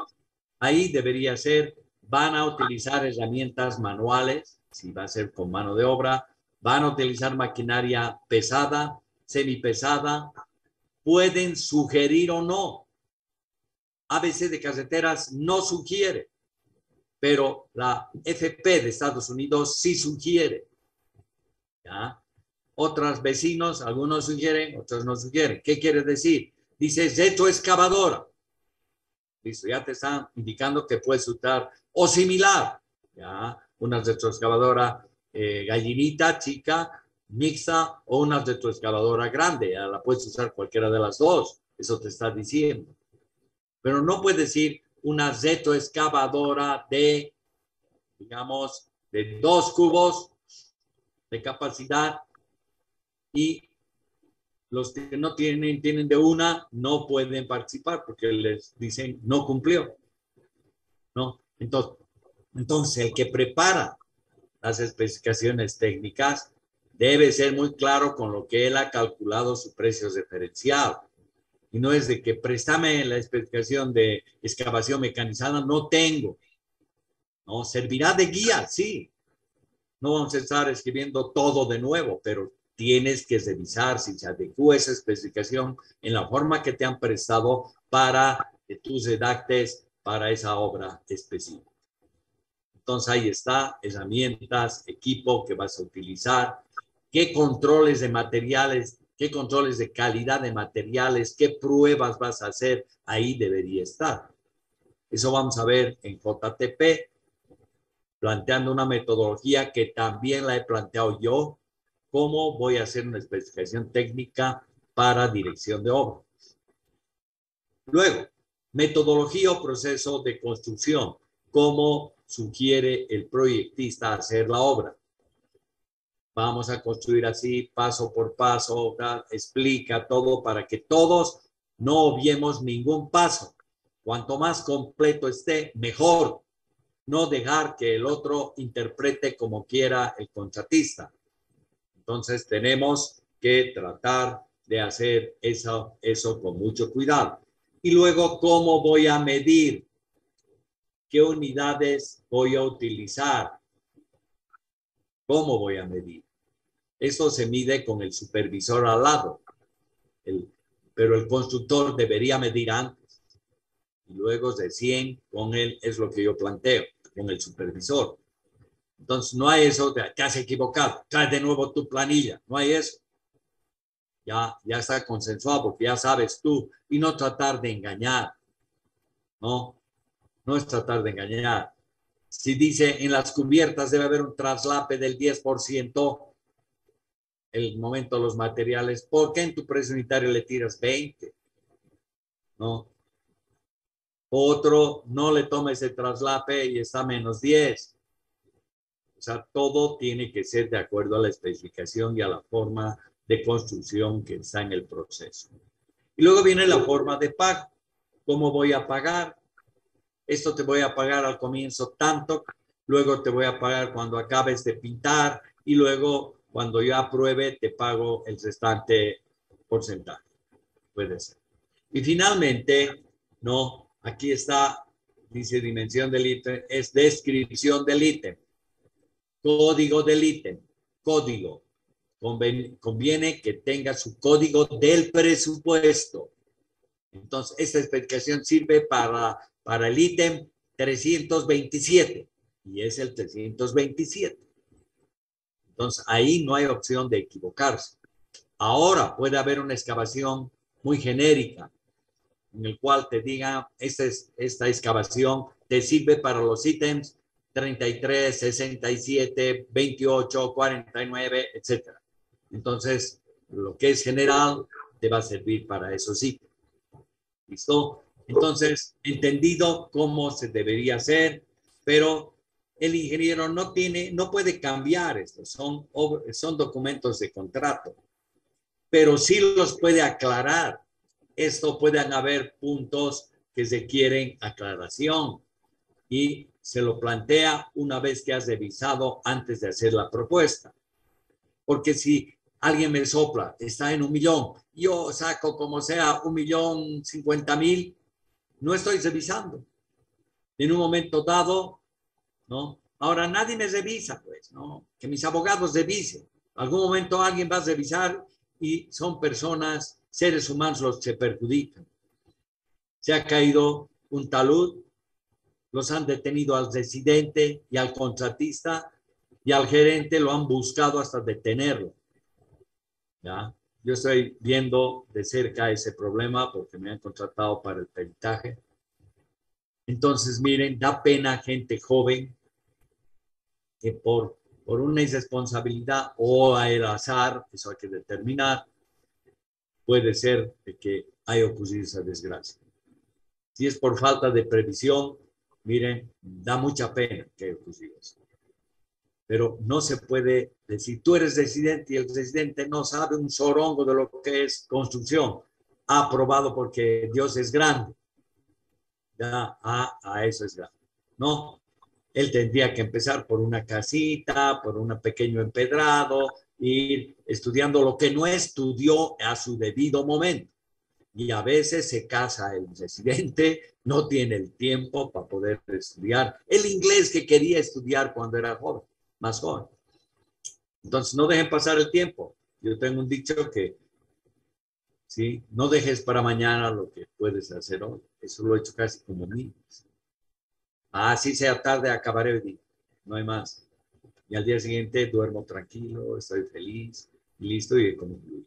ahí debería ser, van a utilizar herramientas manuales, si va a ser con mano de obra, van a utilizar maquinaria pesada, semipesada, pueden sugerir o no. ABC de Carreteras no sugiere, pero la FP de Estados Unidos sí sugiere. ¿Ya? Otros vecinos, algunos sugieren, otros no sugieren. ¿Qué quiere decir? Dice retroexcavadora. Listo, ya te están indicando que puedes usar o similar. ¿Ya? Una retroexcavadora gallinita, chica, mixta o una retroexcavadora grande. Ya la puedes usar cualquiera de las dos. Eso te está diciendo. Pero no puedes decir una retroexcavadora de, digamos, de 2 cubos de capacidad y los que no tienen de una no pueden participar porque les dicen no cumplió, ¿no? Entonces el que prepara las especificaciones técnicas debe ser muy claro con lo que él ha calculado su precio referencial. Y no es de que préstame la especificación de excavación mecanizada, no tengo. ¿No? Servirá de guía, sí. No vamos a estar escribiendo todo de nuevo, pero tienes que revisar si se adecua esa especificación en la forma que te han prestado para que tú redactes para esa obra específica. Entonces ahí está, herramientas, equipo que vas a utilizar, qué controles de materiales, qué controles de calidad de materiales, qué pruebas vas a hacer, ahí debería estar. Eso vamos a ver en JTP, planteando una metodología que también la he planteado yo, cómo voy a hacer una especificación técnica para dirección de obra. Luego, metodología o proceso de construcción, cómo sugiere el proyectista hacer la obra. Vamos a construir así, paso por paso, explica todo para que todos no obviemos ningún paso. Cuanto más completo esté, mejor. No dejar que el otro interprete como quiera el contratista. Entonces tenemos que tratar de hacer eso con mucho cuidado. Y luego, ¿cómo voy a medir? ¿Qué unidades voy a utilizar? ¿Cómo voy a medir? Esto se mide con el supervisor al lado. Pero el constructor debería medir antes. Y luego recién con él es lo que yo planteo, con el supervisor. Entonces no hay eso de que has equivocado, trae de nuevo tu planilla, no hay eso. Ya está consensuado porque ya sabes tú y no tratar de engañar, ¿no? No es tratar de engañar. Si dice en las cubiertas debe haber un traslape del 10%, el momento de los materiales, ¿por qué en tu precio unitario le tiras 20? ¿No? Otro no le toma ese traslape y está menos 10. O sea, todo tiene que ser de acuerdo a la especificación y a la forma de construcción que está en el proceso. Y luego viene la forma de pago. ¿Cómo voy a pagar? Esto te voy a pagar al comienzo tanto, luego te voy a pagar cuando acabes de pintar y luego cuando yo apruebe te pago el restante porcentaje. Puede ser. Y finalmente, no, aquí está, dice dimensión del ítem, es descripción del ítem. Código del ítem, código. Conviene que tenga su código del presupuesto. Entonces, esta especificación sirve para el ítem 327 y es el 327. Entonces, ahí no hay opción de equivocarse. Ahora puede haber una excavación muy genérica en el cual te diga, esta excavación te sirve para los ítems 33, 67, 28, 49, etc. Entonces, lo que es general te va a servir para esos ítems. ¿Listo? Entonces, entendido cómo se debería hacer, pero el ingeniero no puede cambiar esto, son documentos de contrato, pero sí los puede aclarar. Esto pueden haber puntos que requieren aclaración y se lo plantea una vez que has revisado antes de hacer la propuesta. Porque si alguien me sopla, está en 1 millón, yo saco como sea 1.050.000, no estoy revisando. En un momento dado, ¿no? Ahora nadie me revisa, pues, ¿no? Que mis abogados revisen. Algún momento alguien va a revisar y son personas, seres humanos los que se perjudican. Se ha caído un talud, los han detenido al residente y al contratista y al gerente lo han buscado hasta detenerlo. ¿Ya? Yo estoy viendo de cerca ese problema porque me han contratado para el peritaje. Entonces, miren, da pena gente joven que por una irresponsabilidad o al azar, eso hay que determinar, puede ser de que haya ocurrido esa desgracia. Si es por falta de previsión, miren, da mucha pena que haya ocurrido eso. Pero no se puede decir, tú eres residente y el residente no sabe un sorongo de lo que es construcción. Ha aprobado porque Dios es grande. Ya, eso es grande. No, Él tendría que empezar por una casita, por un pequeño empedrado, ir estudiando lo que no estudió a su debido momento. Y a veces se casa el residente, no tiene el tiempo para poder estudiar el inglés que quería estudiar cuando era joven, más joven. Entonces, no dejen pasar el tiempo. Yo tengo un dicho que, ¿sí? No dejes para mañana lo que puedes hacer hoy. Eso lo he hecho casi como niños. Así sea tarde, acabaré el día. No hay más. Y al día siguiente duermo tranquilo, estoy feliz, listo y concluido.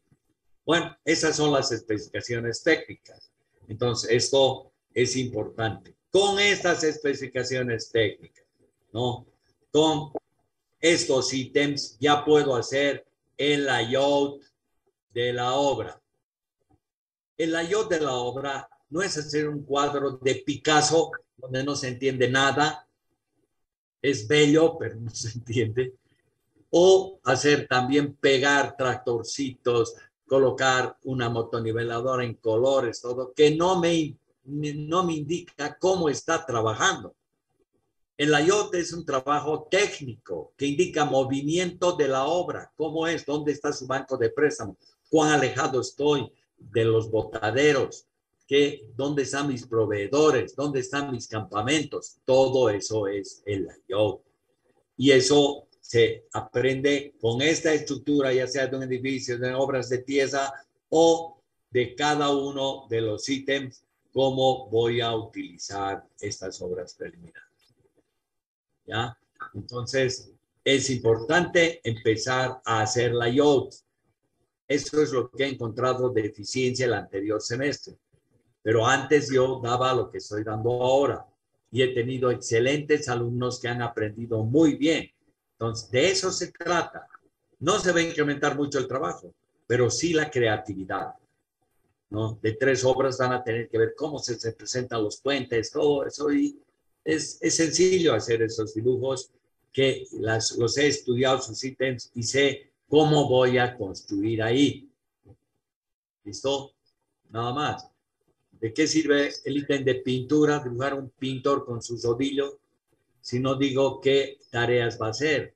Bueno, esas son las especificaciones técnicas. Entonces, esto es importante. Con estas especificaciones técnicas, ¿no? Con estos ítems ya puedo hacer el layout de la obra. El layout de la obra no es hacer un cuadro de Picasso donde no se entiende nada. Es bello, pero no se entiende. O hacer también pegar tractorcitos, colocar una motoniveladora en colores, todo, que no me indica cómo está trabajando. El layout es un trabajo técnico que indica movimiento de la obra, cómo es, dónde está su banco de préstamo, cuán alejado estoy de los botaderos, dónde están mis proveedores, dónde están mis campamentos. Todo eso es el layout. Y eso se aprende con esta estructura, ya sea de un edificio, de obras de pieza o de cada uno de los ítems, cómo voy a utilizar estas obras preliminares. ¿Ya? Entonces, es importante empezar a hacer layout. Eso es lo que he encontrado de eficiencia el anterior semestre. Pero antes yo daba lo que estoy dando ahora. Y he tenido excelentes alumnos que han aprendido muy bien. Entonces, de eso se trata. No se va a incrementar mucho el trabajo, pero sí la creatividad, ¿no? De 3 obras van a tener que ver cómo se representan los puentes, todo eso. Y es sencillo hacer esos dibujos que los he estudiado, sus ítems, y sé cómo voy a construir ahí. ¿Listo? Nada más. ¿De qué sirve el ítem de pintura? Dibujar un pintor con su rodillo. Si no digo qué tareas va a hacer.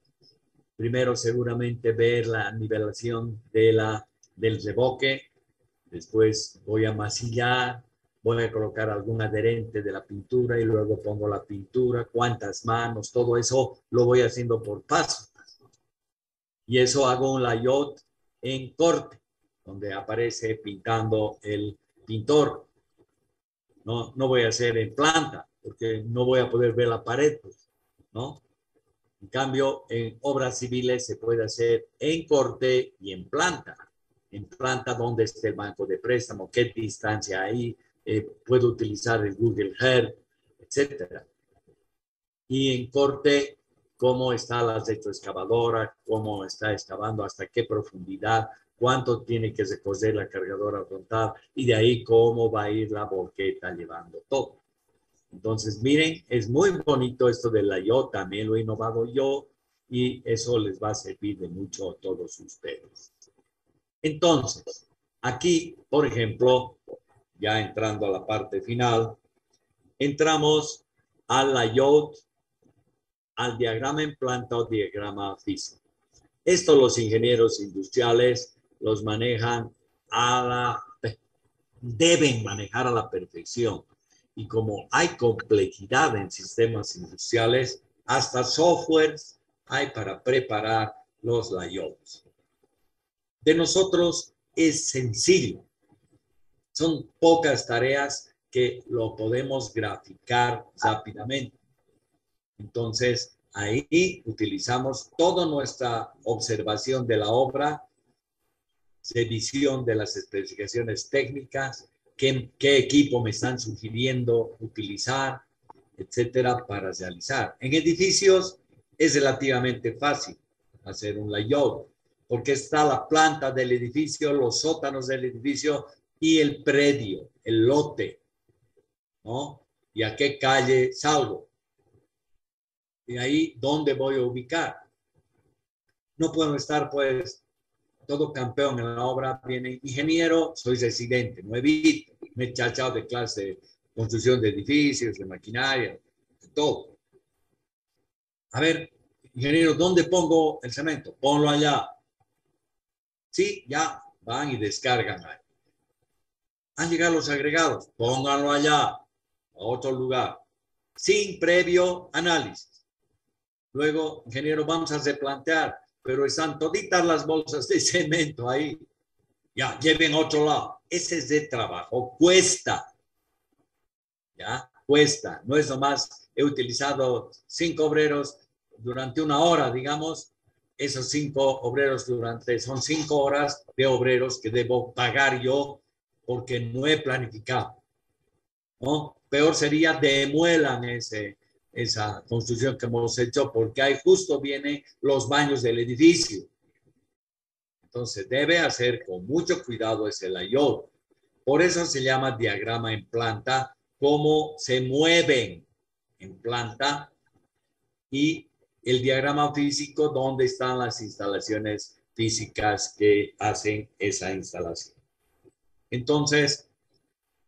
Primero seguramente ver la nivelación del reboque. Después voy a masillar. Voy a colocar algún adherente de la pintura y luego pongo la pintura. Cuántas manos, todo eso lo voy haciendo por paso. Y eso hago un layout en corte, donde aparece pintando el pintor. No voy a hacer en planta, porque no voy a poder ver la pared, pues, ¿no? En cambio, en obras civiles se puede hacer en corte y en planta. En planta, dónde está el banco de préstamo, qué distancia hay, puedo utilizar el Google Earth, etc. Y en corte, cómo está la retroexcavadora, cómo está excavando, hasta qué profundidad, cuánto tiene que recorrer la cargadora frontal y de ahí cómo va a ir la volqueta llevando todo. Entonces, miren, es muy bonito esto del layout, también lo he innovado yo y eso les va a servir de mucho a todos ustedes. Entonces, aquí, por ejemplo, ya entrando a la parte final, entramos al layout, al diagrama en planta o diagrama físico. Esto los ingenieros industriales los manejan deben manejar a la perfección. Y como hay complejidad en sistemas industriales, hasta softwares hay para preparar los layouts. De nosotros es sencillo. Son pocas tareas que lo podemos graficar rápidamente. Entonces, ahí utilizamos toda nuestra observación de la obra, revisión de las especificaciones técnicas, qué equipo me están sugiriendo utilizar, etcétera, para realizar. En edificios es relativamente fácil hacer un layout, porque está la planta del edificio, los sótanos del edificio y el predio, el lote, ¿no? Y a qué calle salgo. Y ahí, ¿dónde voy a ubicar? No puedo estar, pues, todo campeón en la obra. Viene ingeniero, soy residente, nuevito, me he chachado de clase de construcción de edificios, de maquinaria, de todo. A ver, ingeniero, ¿dónde pongo el cemento? Ponlo allá. Sí, ya van y descargan ahí. Han llegado los agregados, pónganlo allá, a otro lugar, sin previo análisis. Luego, ingeniero, vamos a replantear, pero están toditas las bolsas de cemento ahí. Ya, lleven a otro lado. Ese es de trabajo, cuesta. Ya, cuesta. No es nomás, he utilizado 5 obreros durante 1 hora, digamos. Esos 5 obreros son 5 horas de obreros que debo pagar yo porque no he planificado, ¿no? Peor sería demuelan esa construcción que hemos hecho porque ahí justo vienen los baños del edificio. Entonces debe hacer con mucho cuidado ese layout. Por eso se llama diagrama en planta, cómo se mueven en planta, y el diagrama físico, dónde están las instalaciones físicas que hacen esa instalación. Entonces,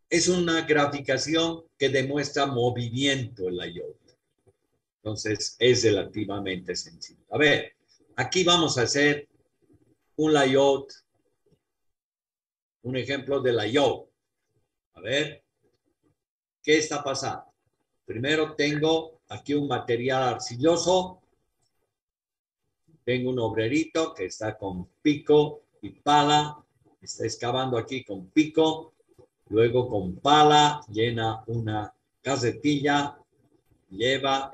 es una graficación que demuestra movimiento en layout. Entonces, es relativamente sencillo. A ver, aquí vamos a hacer un layout, un ejemplo de layout. A ver, ¿qué está pasando? Primero tengo aquí un material arcilloso. Tengo un obrerito que está con pico y pala. Está excavando aquí con pico. Luego con pala llena una casetilla. Lleva,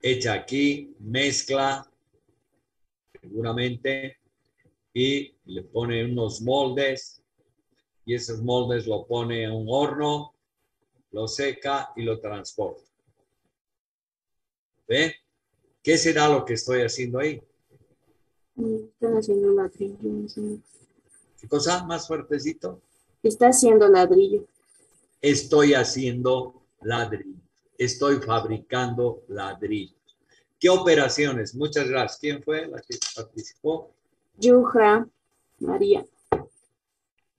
echa aquí, mezcla seguramente y le pone unos moldes. Y esos moldes lo pone en un horno, lo seca y lo transporta. ¿Ve? ¿Qué será lo que estoy haciendo ahí? Están haciendo ladrillo. ¿Qué cosa? Más fuertecito. Está haciendo ladrillo. Estoy haciendo ladrillo. Estoy fabricando ladrillos. ¿Qué operaciones? Muchas gracias. ¿Quién fue la que participó? Yuja María.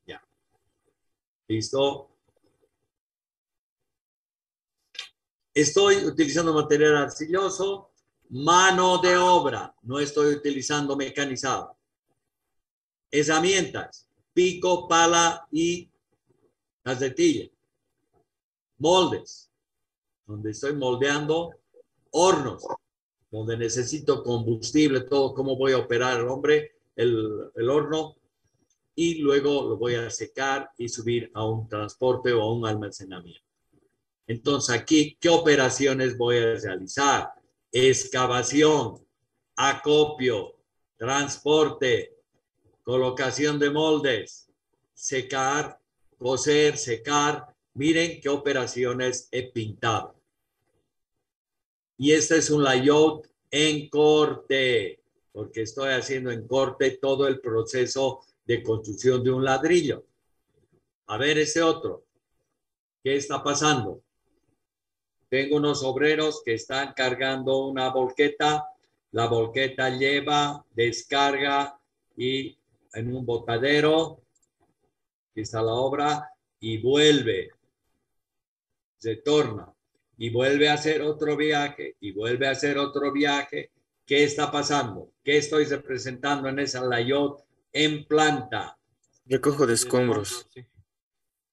Ya. ¿Listo? Estoy utilizando material arcilloso, mano de obra. No estoy utilizando mecanizado. Herramientas, pico, pala y casetilla. Moldes, donde estoy moldeando. Hornos, donde necesito combustible, todo, cómo voy a operar el horno, y luego lo voy a secar y subir a un transporte o a un almacenamiento. Entonces aquí, ¿qué operaciones voy a realizar? Excavación, acopio, transporte, colocación de moldes, secar, coser, secar. Miren qué operaciones he pintado. Y este es un layout en corte, porque estoy haciendo en corte todo el proceso de construcción de un ladrillo. A ver ese otro. ¿Qué está pasando? Tengo unos obreros que están cargando una volqueta. La volqueta lleva, descarga y en un botadero, aquí está la obra, y vuelve, retorna, y vuelve a hacer otro viaje, y vuelve a hacer otro viaje. ¿Qué está pasando? ¿Qué estoy representando en esa layout en planta? Recojo de escombros. Sí.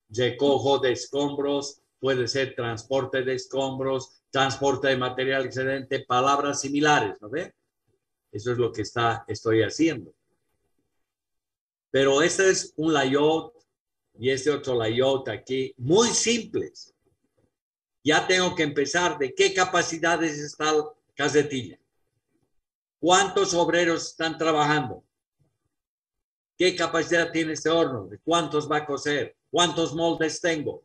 Recojo de escombros, puede ser transporte de escombros, transporte de material excedente, palabras similares, ¿no ve? Eso es lo que estoy haciendo. Pero este es un layout y este otro layout aquí, muy simples. Ya tengo que empezar de qué capacidades está la casetilla. ¿Cuántos obreros están trabajando? ¿Qué capacidad tiene este horno? ¿De cuántos va a coser? ¿Cuántos moldes tengo?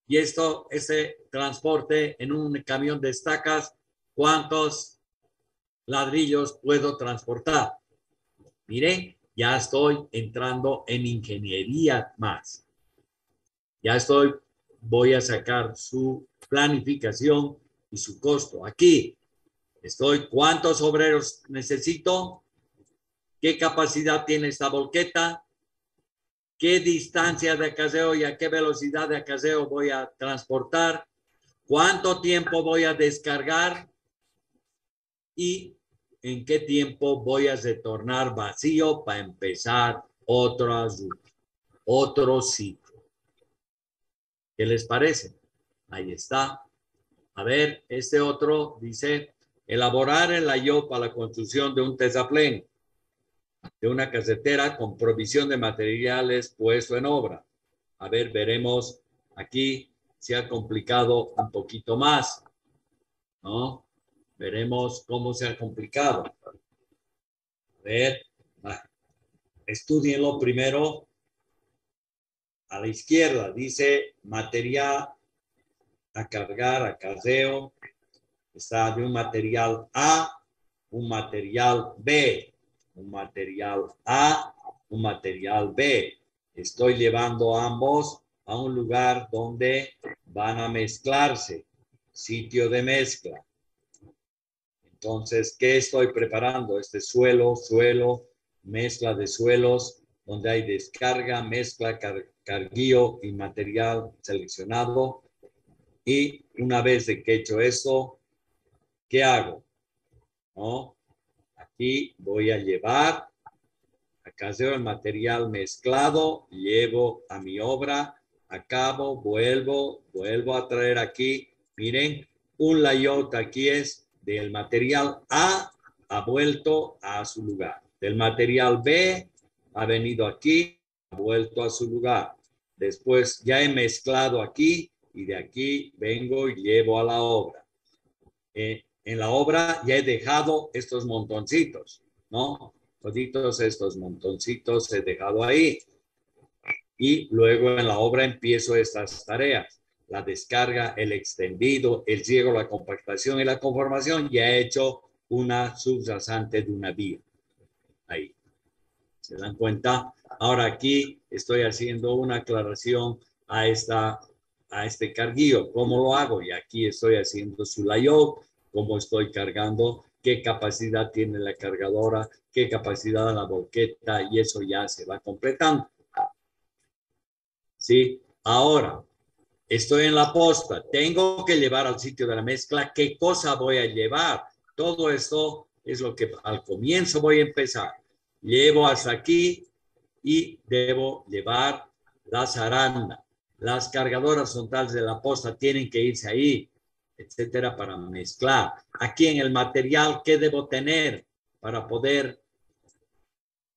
Y ese transporte en un camión de estacas, ¿cuántos ladrillos puedo transportar? Miren, ya estoy entrando en ingeniería más. Voy a sacar su planificación y su costo. Aquí ¿cuántos obreros necesito? ¿Qué capacidad tiene esta volqueta? ¿Qué distancia de acarreo y a qué velocidad de acarreo voy a transportar? ¿Cuánto tiempo voy a descargar? y en qué tiempo voy a retornar vacío para empezar otro ciclo. ¿Qué les parece? Ahí está. A ver, este otro dice, elaborar el layout para la construcción de un terraplén, de una carretera con provisión de materiales puesto en obra. A ver, veremos aquí si ha complicado un poquito más, ¿no? Veremos cómo se ha complicado. A ver, estudienlo primero. A la izquierda dice material a cargar, acarreo. Está de un material A, un material B, un material A, un material B. Estoy llevando ambos a un lugar donde van a mezclarse, sitio de mezcla. Entonces, ¿qué estoy preparando? Este suelo, mezcla de suelos, donde hay descarga, mezcla, carguío y material seleccionado. Y una vez de que he hecho eso, ¿qué hago? ¿No? Aquí voy a llevar, acá veo el material mezclado, llevo a mi obra, acabo, vuelvo a traer aquí, miren, un layout aquí es del material A, ha vuelto a su lugar. Del material B, ha venido aquí, ha vuelto a su lugar. Después ya he mezclado aquí y de aquí vengo y llevo a la obra. En la obra ya he dejado estos montoncitos, ¿no? Toditos estos montoncitos he dejado ahí. Y luego en la obra empiezo estas tareas. La descarga, el extendido, el riego, la compactación y la conformación. Ya he hecho una subrasante de una vía. Ahí. ¿Se dan cuenta? Ahora aquí estoy haciendo una aclaración a este carguillo. ¿Cómo lo hago? Y aquí estoy haciendo su layout, cómo estoy cargando, qué capacidad tiene la cargadora, qué capacidad de la boqueta, y eso ya se va completando. ¿Sí? Ahora, estoy en la posta, tengo que llevar al sitio de la mezcla, ¿qué cosa voy a llevar? Todo esto es lo que al comienzo voy a empezar. Llevo hasta aquí y debo llevar la zaranda. Las cargadoras frontales de la posta tienen que irse ahí, etcétera, para mezclar. Aquí en el material, ¿qué debo tener para poder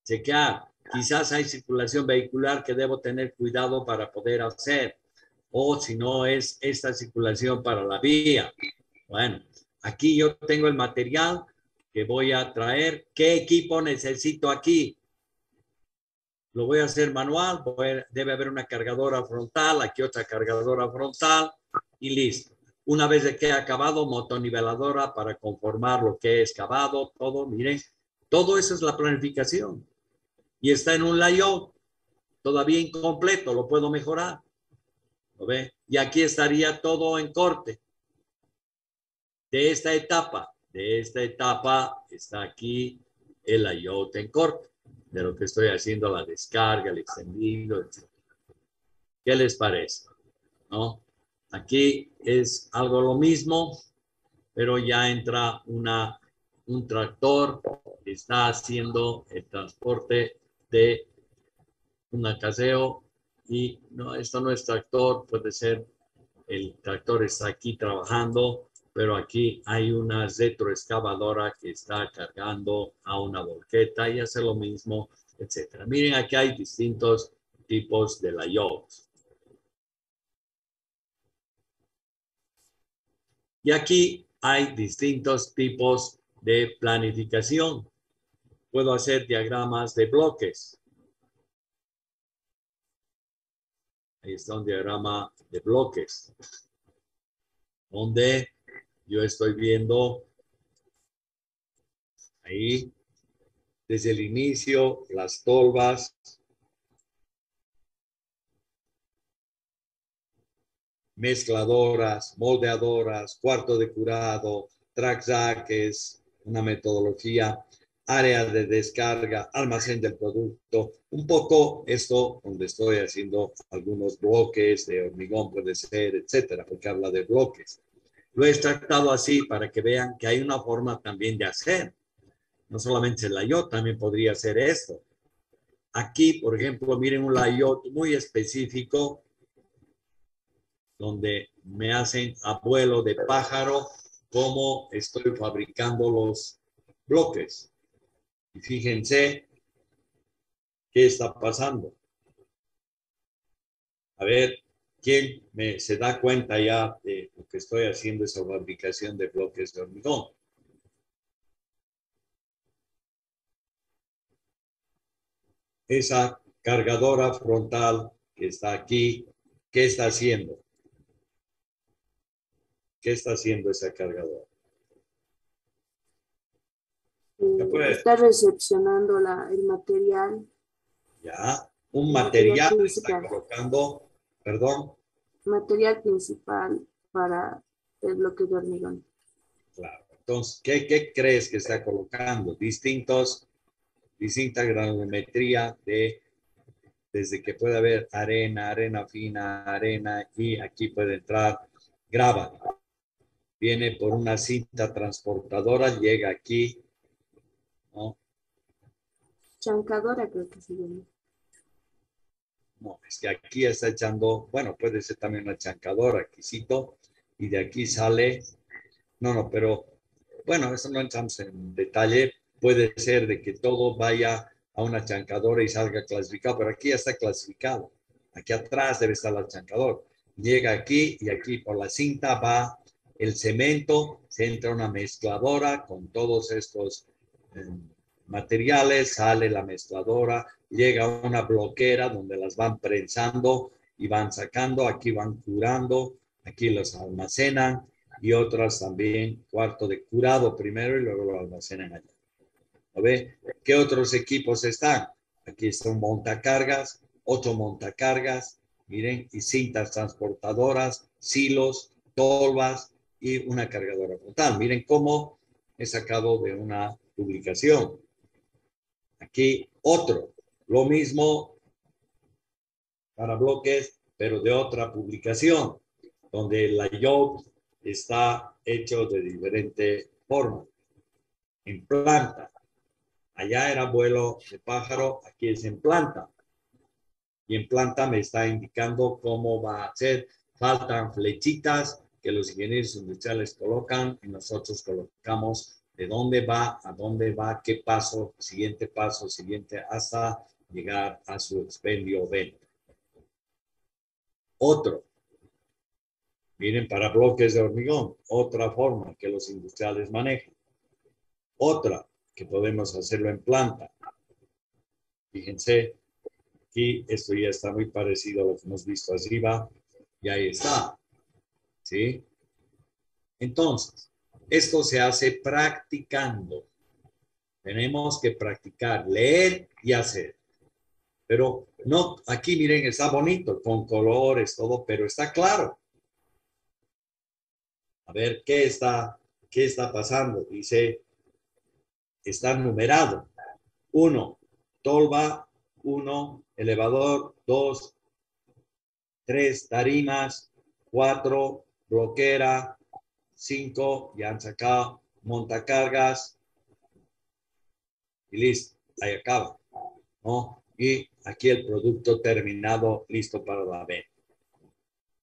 chequear? Quizás hay circulación vehicular que debo tener cuidado para poder hacer. O si no es esta circulación para la vía. Bueno, aquí yo tengo el material que voy a traer. ¿Qué equipo necesito aquí? Lo voy a hacer manual. Debe haber una cargadora frontal, aquí otra cargadora frontal y listo. Una vez de que he acabado, motoniveladora para conformar lo que he excavado, todo, miren, todo eso es la planificación. Y está en un layout todavía incompleto, lo puedo mejorar. ¿Lo ve? Y aquí estaría todo en corte. De esta etapa está aquí el layout en corte, de lo que estoy haciendo, la descarga, el extendido, etc. ¿Qué les parece? ¿No? Aquí es algo lo mismo, pero ya entra un tractor que está haciendo el transporte de un acarreo y no, esto no es tractor, puede ser el tractor está aquí trabajando, pero aquí hay una retroexcavadora que está cargando a una volqueta y hace lo mismo, etcétera. Miren, aquí hay distintos tipos de layouts. Y aquí hay distintos tipos de planificación. Puedo hacer diagramas de bloques. Ahí está un diagrama de bloques, donde yo estoy viendo ahí desde el inicio las tolvas, mezcladoras, moldeadoras, cuarto de curado, track racks, una metodología, área de descarga, almacén del producto, un poco esto donde estoy haciendo algunos bloques de hormigón puede ser, etcétera, porque habla de bloques. Lo he extractado así para que vean que hay una forma también de hacer. No solamente el layout, también podría ser esto. Aquí, por ejemplo, miren un layout muy específico donde me hacen a vuelo de pájaro cómo estoy fabricando los bloques. Y fíjense qué está pasando. A ver, ¿quién se da cuenta ya de lo que estoy haciendo, esa fabricación de bloques de hormigón? Esa cargadora frontal que está aquí, ¿qué está haciendo? ¿Qué está haciendo esa cargadora? Está recepcionando el material. Ya, un material está principal. colocando, perdón. Material principal para el bloque de hormigón. Claro. Entonces, ¿qué crees que está colocando? Distinta granulometría desde que puede haber arena, arena fina, arena, y aquí puede entrar grava. Viene por una cinta transportadora, llega aquí, ¿no? Chancadora creo que se llama. No, es que aquí está echando, bueno, puede ser también una chancadora, quisito, y de aquí sale, no, pero bueno, eso no entramos en detalle, puede ser de que todo vaya a una chancadora y salga clasificado, pero aquí ya está clasificado, aquí atrás debe estar la chancadora, llega aquí y aquí por la cinta va el cemento, se entra una mezcladora con todos estos materiales, sale la mezcladora, llega una bloquera donde las van prensando y van sacando, aquí van curando, aquí los almacenan y otras también cuarto de curado primero y luego lo almacenan allá. ¿Lo ve? ¿Qué otros equipos están? Aquí está un montacargas, otro montacargas, miren, y cintas transportadoras, silos, tolvas y una cargadora frontal. Miren cómo he sacado de una publicación. Aquí otro, lo mismo para bloques, pero de otra publicación, donde el layout está hecho de diferente forma. En planta. Allá era vuelo de pájaro, aquí es en planta. Y en planta me está indicando cómo va a ser. Faltan flechitas que los ingenieros industriales colocan y nosotros colocamos de dónde va, a dónde va, qué paso, siguiente, hasta llegar a su expendio o venta. Otro. Miren, para bloques de hormigón, otra forma que los industriales manejan. Otra, que podemos hacerlo en planta. Fíjense, aquí esto ya está muy parecido a lo que hemos visto arriba, y ahí está. ¿Sí? Entonces, esto se hace practicando. Tenemos que practicar, leer y hacer. Pero no, aquí miren, está bonito, con colores, todo, pero está claro. A ver, ¿qué está pasando? Dice, está numerado. 1, tolva, 1, elevador, 2, 3, tarimas, 4, bloquera, 5, ya han sacado montacargas y listo, ahí acaba, ¿no? Y aquí el producto terminado, listo para la venta.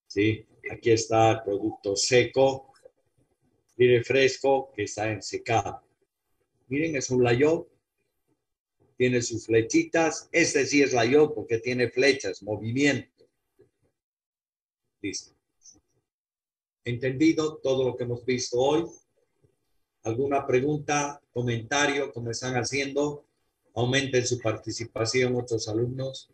¿Sí? Aquí está el producto seco, mire fresco, que está en secado. Miren, es un layout, tiene sus flechitas. Este sí es layout porque tiene flechas, movimiento. Listo. ¿Entendido todo lo que hemos visto hoy? ¿Alguna pregunta, comentario, como están haciendo? Aumenten su participación otros alumnos.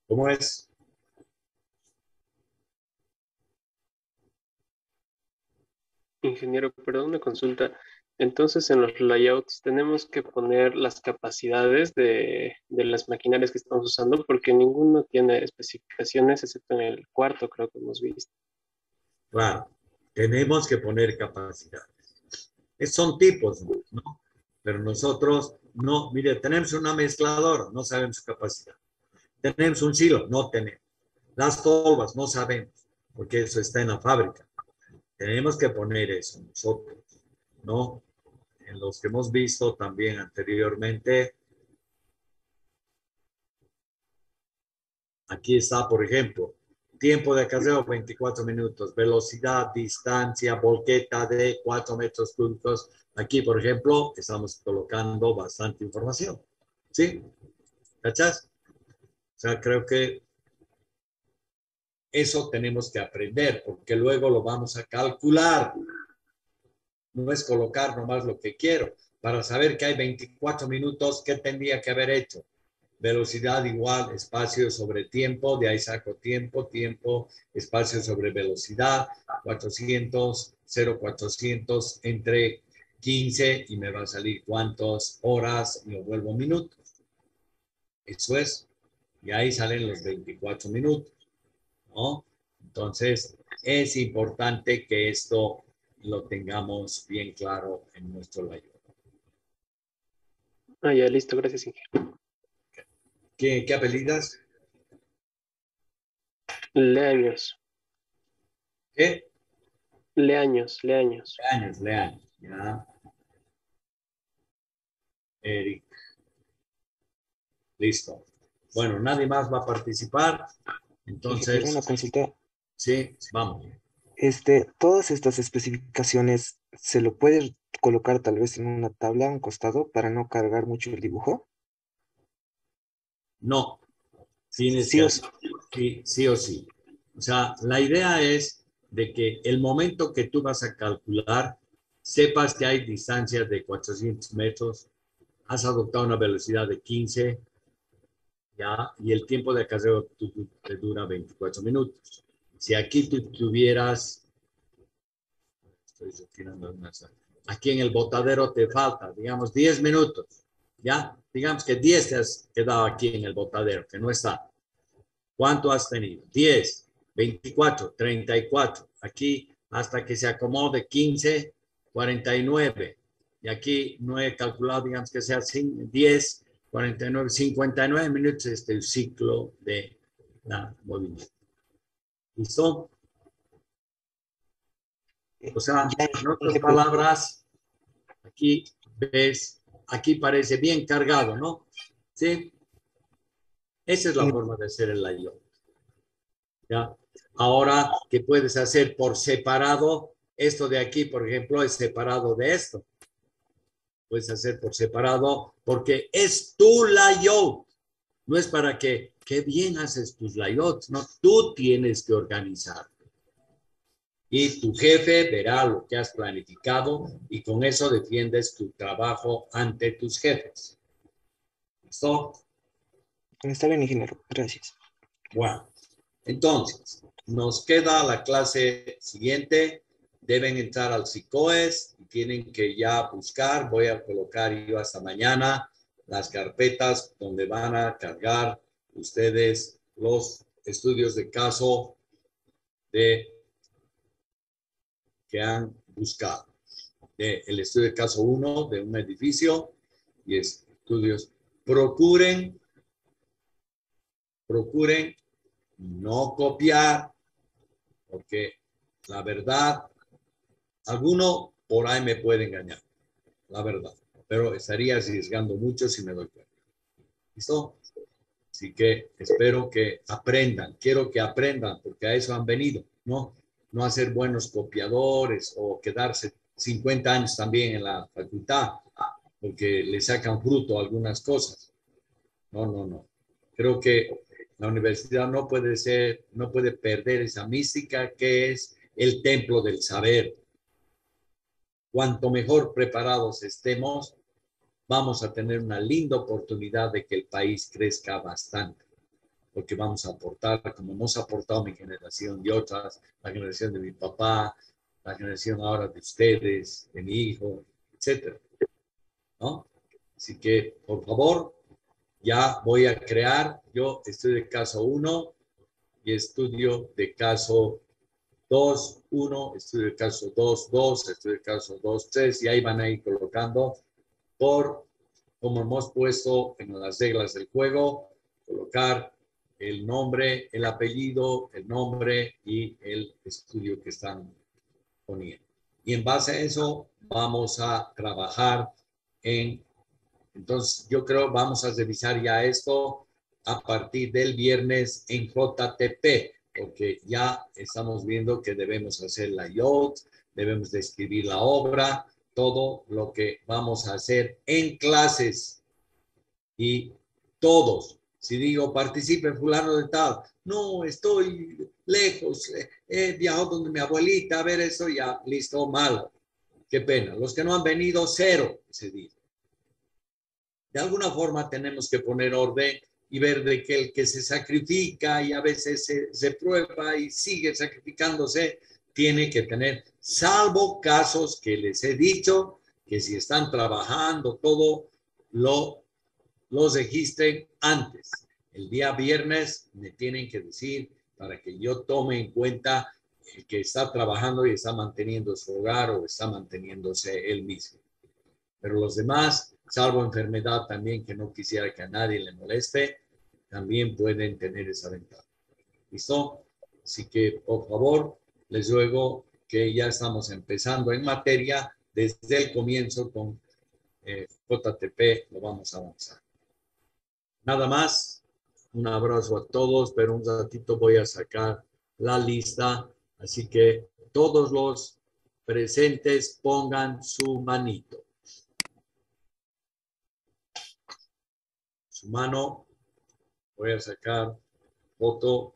¿Cómo es? Ingeniero, perdón, una consulta. Entonces, en los layouts tenemos que poner las capacidades de las maquinarias que estamos usando porque ninguno tiene especificaciones excepto en el cuarto, creo que hemos visto. Claro, tenemos que poner capacidades. Son tipos, ¿no? Pero nosotros no, mire, tenemos una mezcladora, no sabemos su capacidad. Tenemos un silo, no tenemos. Las tolvas, no sabemos, porque eso está en la fábrica. Tenemos que poner eso nosotros, ¿no? En los que hemos visto también anteriormente. Aquí está, por ejemplo, tiempo de acarreo 24 minutos, velocidad, distancia, volqueta de 4 metros cúbicos. Aquí, por ejemplo, estamos colocando bastante información. ¿Sí? ¿Cachas? O sea, creo que eso tenemos que aprender, porque luego lo vamos a calcular. No es colocar nomás lo que quiero. Para saber que hay 24 minutos, ¿qué tendría que haber hecho? Velocidad igual, espacio sobre tiempo, de ahí saco tiempo, tiempo, espacio sobre velocidad, 400, 0,400 entre 15 y me va a salir cuántas horas y lo vuelvo minutos. Eso es. Y ahí salen los 24 minutos, ¿no? Entonces, es importante que esto lo tengamos bien claro en nuestro layout. Ah, ya, listo, gracias, ingeniero. ¿Qué apellidas? Leaños. ¿Qué? Leaños. Leaños, ya. Eric. Listo. Bueno, nadie más va a participar. Entonces. Una consulta. Sí, vamos. Todas estas especificaciones, ¿se lo puede colocar tal vez en una tabla a un costado para no cargar mucho el dibujo? No. Tienes Sí que o hacer sí o sí. O sea, la idea es de que el momento que tú vas a calcular, sepas que hay distancias de 400 metros, has adoptado una velocidad de 15, ¿ya? Y el tiempo de acarreo te dura 24 minutos. Si aquí tú tuvieras, aquí en el botadero te falta, digamos, 10 minutos, ¿ya? Digamos que 10 te has quedado aquí en el botadero, que no está. ¿Cuánto has tenido? 10, 24, 34. Aquí hasta que se acomode 15, 49. Y aquí no he calculado, digamos que sea 10, 49, 59 minutos el ciclo de la movimiento. ¿Listo? O sea, en otras palabras, aquí ves, aquí parece bien cargado, ¿no? ¿Sí? Esa es la forma de hacer el layout. ¿Ya? Ahora, ¿qué puedes hacer por separado? Esto de aquí, por ejemplo, es separado de esto. Puedes hacer por separado porque es tu layout. No es para que, qué bien haces tus layouts, no, tú tienes que organizar. Y tu jefe verá lo que has planificado y con eso defiendes tu trabajo ante tus jefes. ¿Listo? Está bien, ingeniero. Gracias. Bueno, entonces, nos queda la clase siguiente. Deben entrar al SICOES y tienen que ya buscar. Voy a colocar yo hasta mañana las carpetas donde van a cargar ustedes los estudios de caso que han buscado. El estudio de caso 1 de un edificio y estudios. Procuren no copiar, porque la verdad, alguno por ahí me puede engañar, la verdad, pero estaría arriesgando mucho si me doy cuenta. ¿Listo? Así que espero que aprendan, quiero que aprendan, porque a eso han venido, ¿no? No a ser buenos copiadores o quedarse 50 años también en la facultad, porque le sacan fruto a algunas cosas. No. Creo que la universidad no puede perder esa mística que es el templo del saber. Cuanto mejor preparados estemos, vamos a tener una linda oportunidad de que el país crezca bastante, porque vamos a aportar, como hemos aportado mi generación y otras, la generación de mi papá, la generación ahora de ustedes, de mi hijo, etcétera, ¿no? Así que, por favor, ya voy a crear yo estudio de caso 1 y estudio de caso 2, 1, estudio de caso 2, 2, estudio de caso 2, 3, y ahí van a ir colocando por, como hemos puesto en las reglas del juego, colocar el nombre, el apellido, el nombre y el estudio que están poniendo. Y en base a eso vamos a trabajar entonces yo creo vamos a revisar ya esto a partir del viernes en JTP, porque ya estamos viendo que debemos hacer la layout, debemos de escribir la obra, todo lo que vamos a hacer en clases. Y todos, si digo participe fulano de tal, no, estoy lejos, he viajado donde mi abuelita, a ver eso, ya, listo, malo. Qué pena. Los que no han venido, 0 ese día. De alguna forma tenemos que poner orden y ver de que el que se sacrifica y a veces se prueba y sigue sacrificándose, tiene que tener, salvo casos que les he dicho, que si están trabajando todo, los registren antes. El día viernes me tienen que decir para que yo tome en cuenta el que está trabajando y está manteniendo su hogar o está manteniéndose él mismo. Pero los demás, salvo enfermedad también que no quisiera que a nadie le moleste, también pueden tener esa ventaja. ¿Listo? Así que, por favor, les ruego que ya estamos empezando en materia desde el comienzo con JTP, lo vamos a avanzar. Nada más, un abrazo a todos, pero un ratito voy a sacar la lista, así que todos los presentes pongan su manito. Su mano, voy a sacar foto.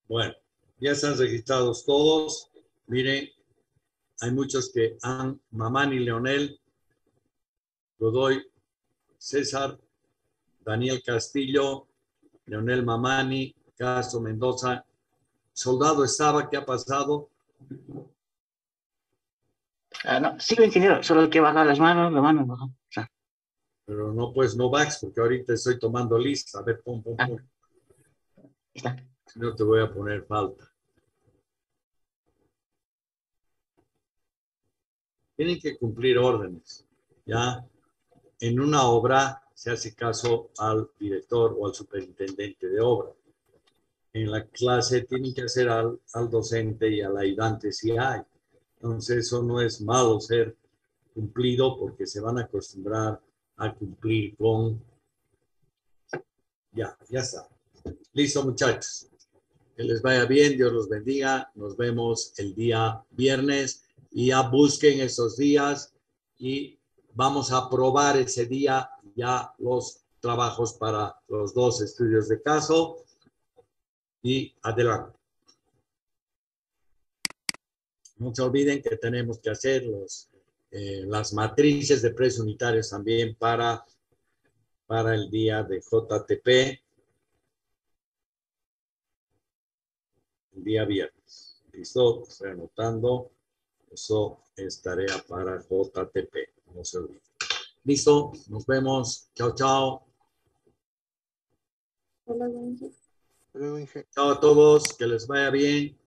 Bueno, ya están registrados todos. Miren, hay muchos que han, Mamani Leonel, Godoy, César, Daniel Castillo, Leonel Mamani, Castro Mendoza. Soldado estaba, ¿qué ha pasado? No, sigo, ingeniero, solo que bajar las manos, la mano, baja. O sea. Pero no, pues no vas, porque ahorita estoy tomando lista. A ver, pum. Está. Si no, te voy a poner falta. Tienen que cumplir órdenes. Ya en una obra se hace caso al director o al superintendente de obra. En la clase tienen que hacer al docente y al ayudante si hay. Entonces eso no es malo ser cumplido porque se van a acostumbrar a cumplir con... Ya está. Listo, muchachos. Que les vaya bien, Dios los bendiga. Nos vemos el día viernes y ya busquen esos días y vamos a aprobar ese día ya los trabajos para los 2 estudios de caso y adelante. No se olviden que tenemos que hacer las matrices de precios unitarios también para el día de JTP, el día viernes. ¿Listo? Estoy anotando. Eso es tarea para JTP. No se olviden. Listo. Nos vemos. Chao. Chao a todos. Que les vaya bien.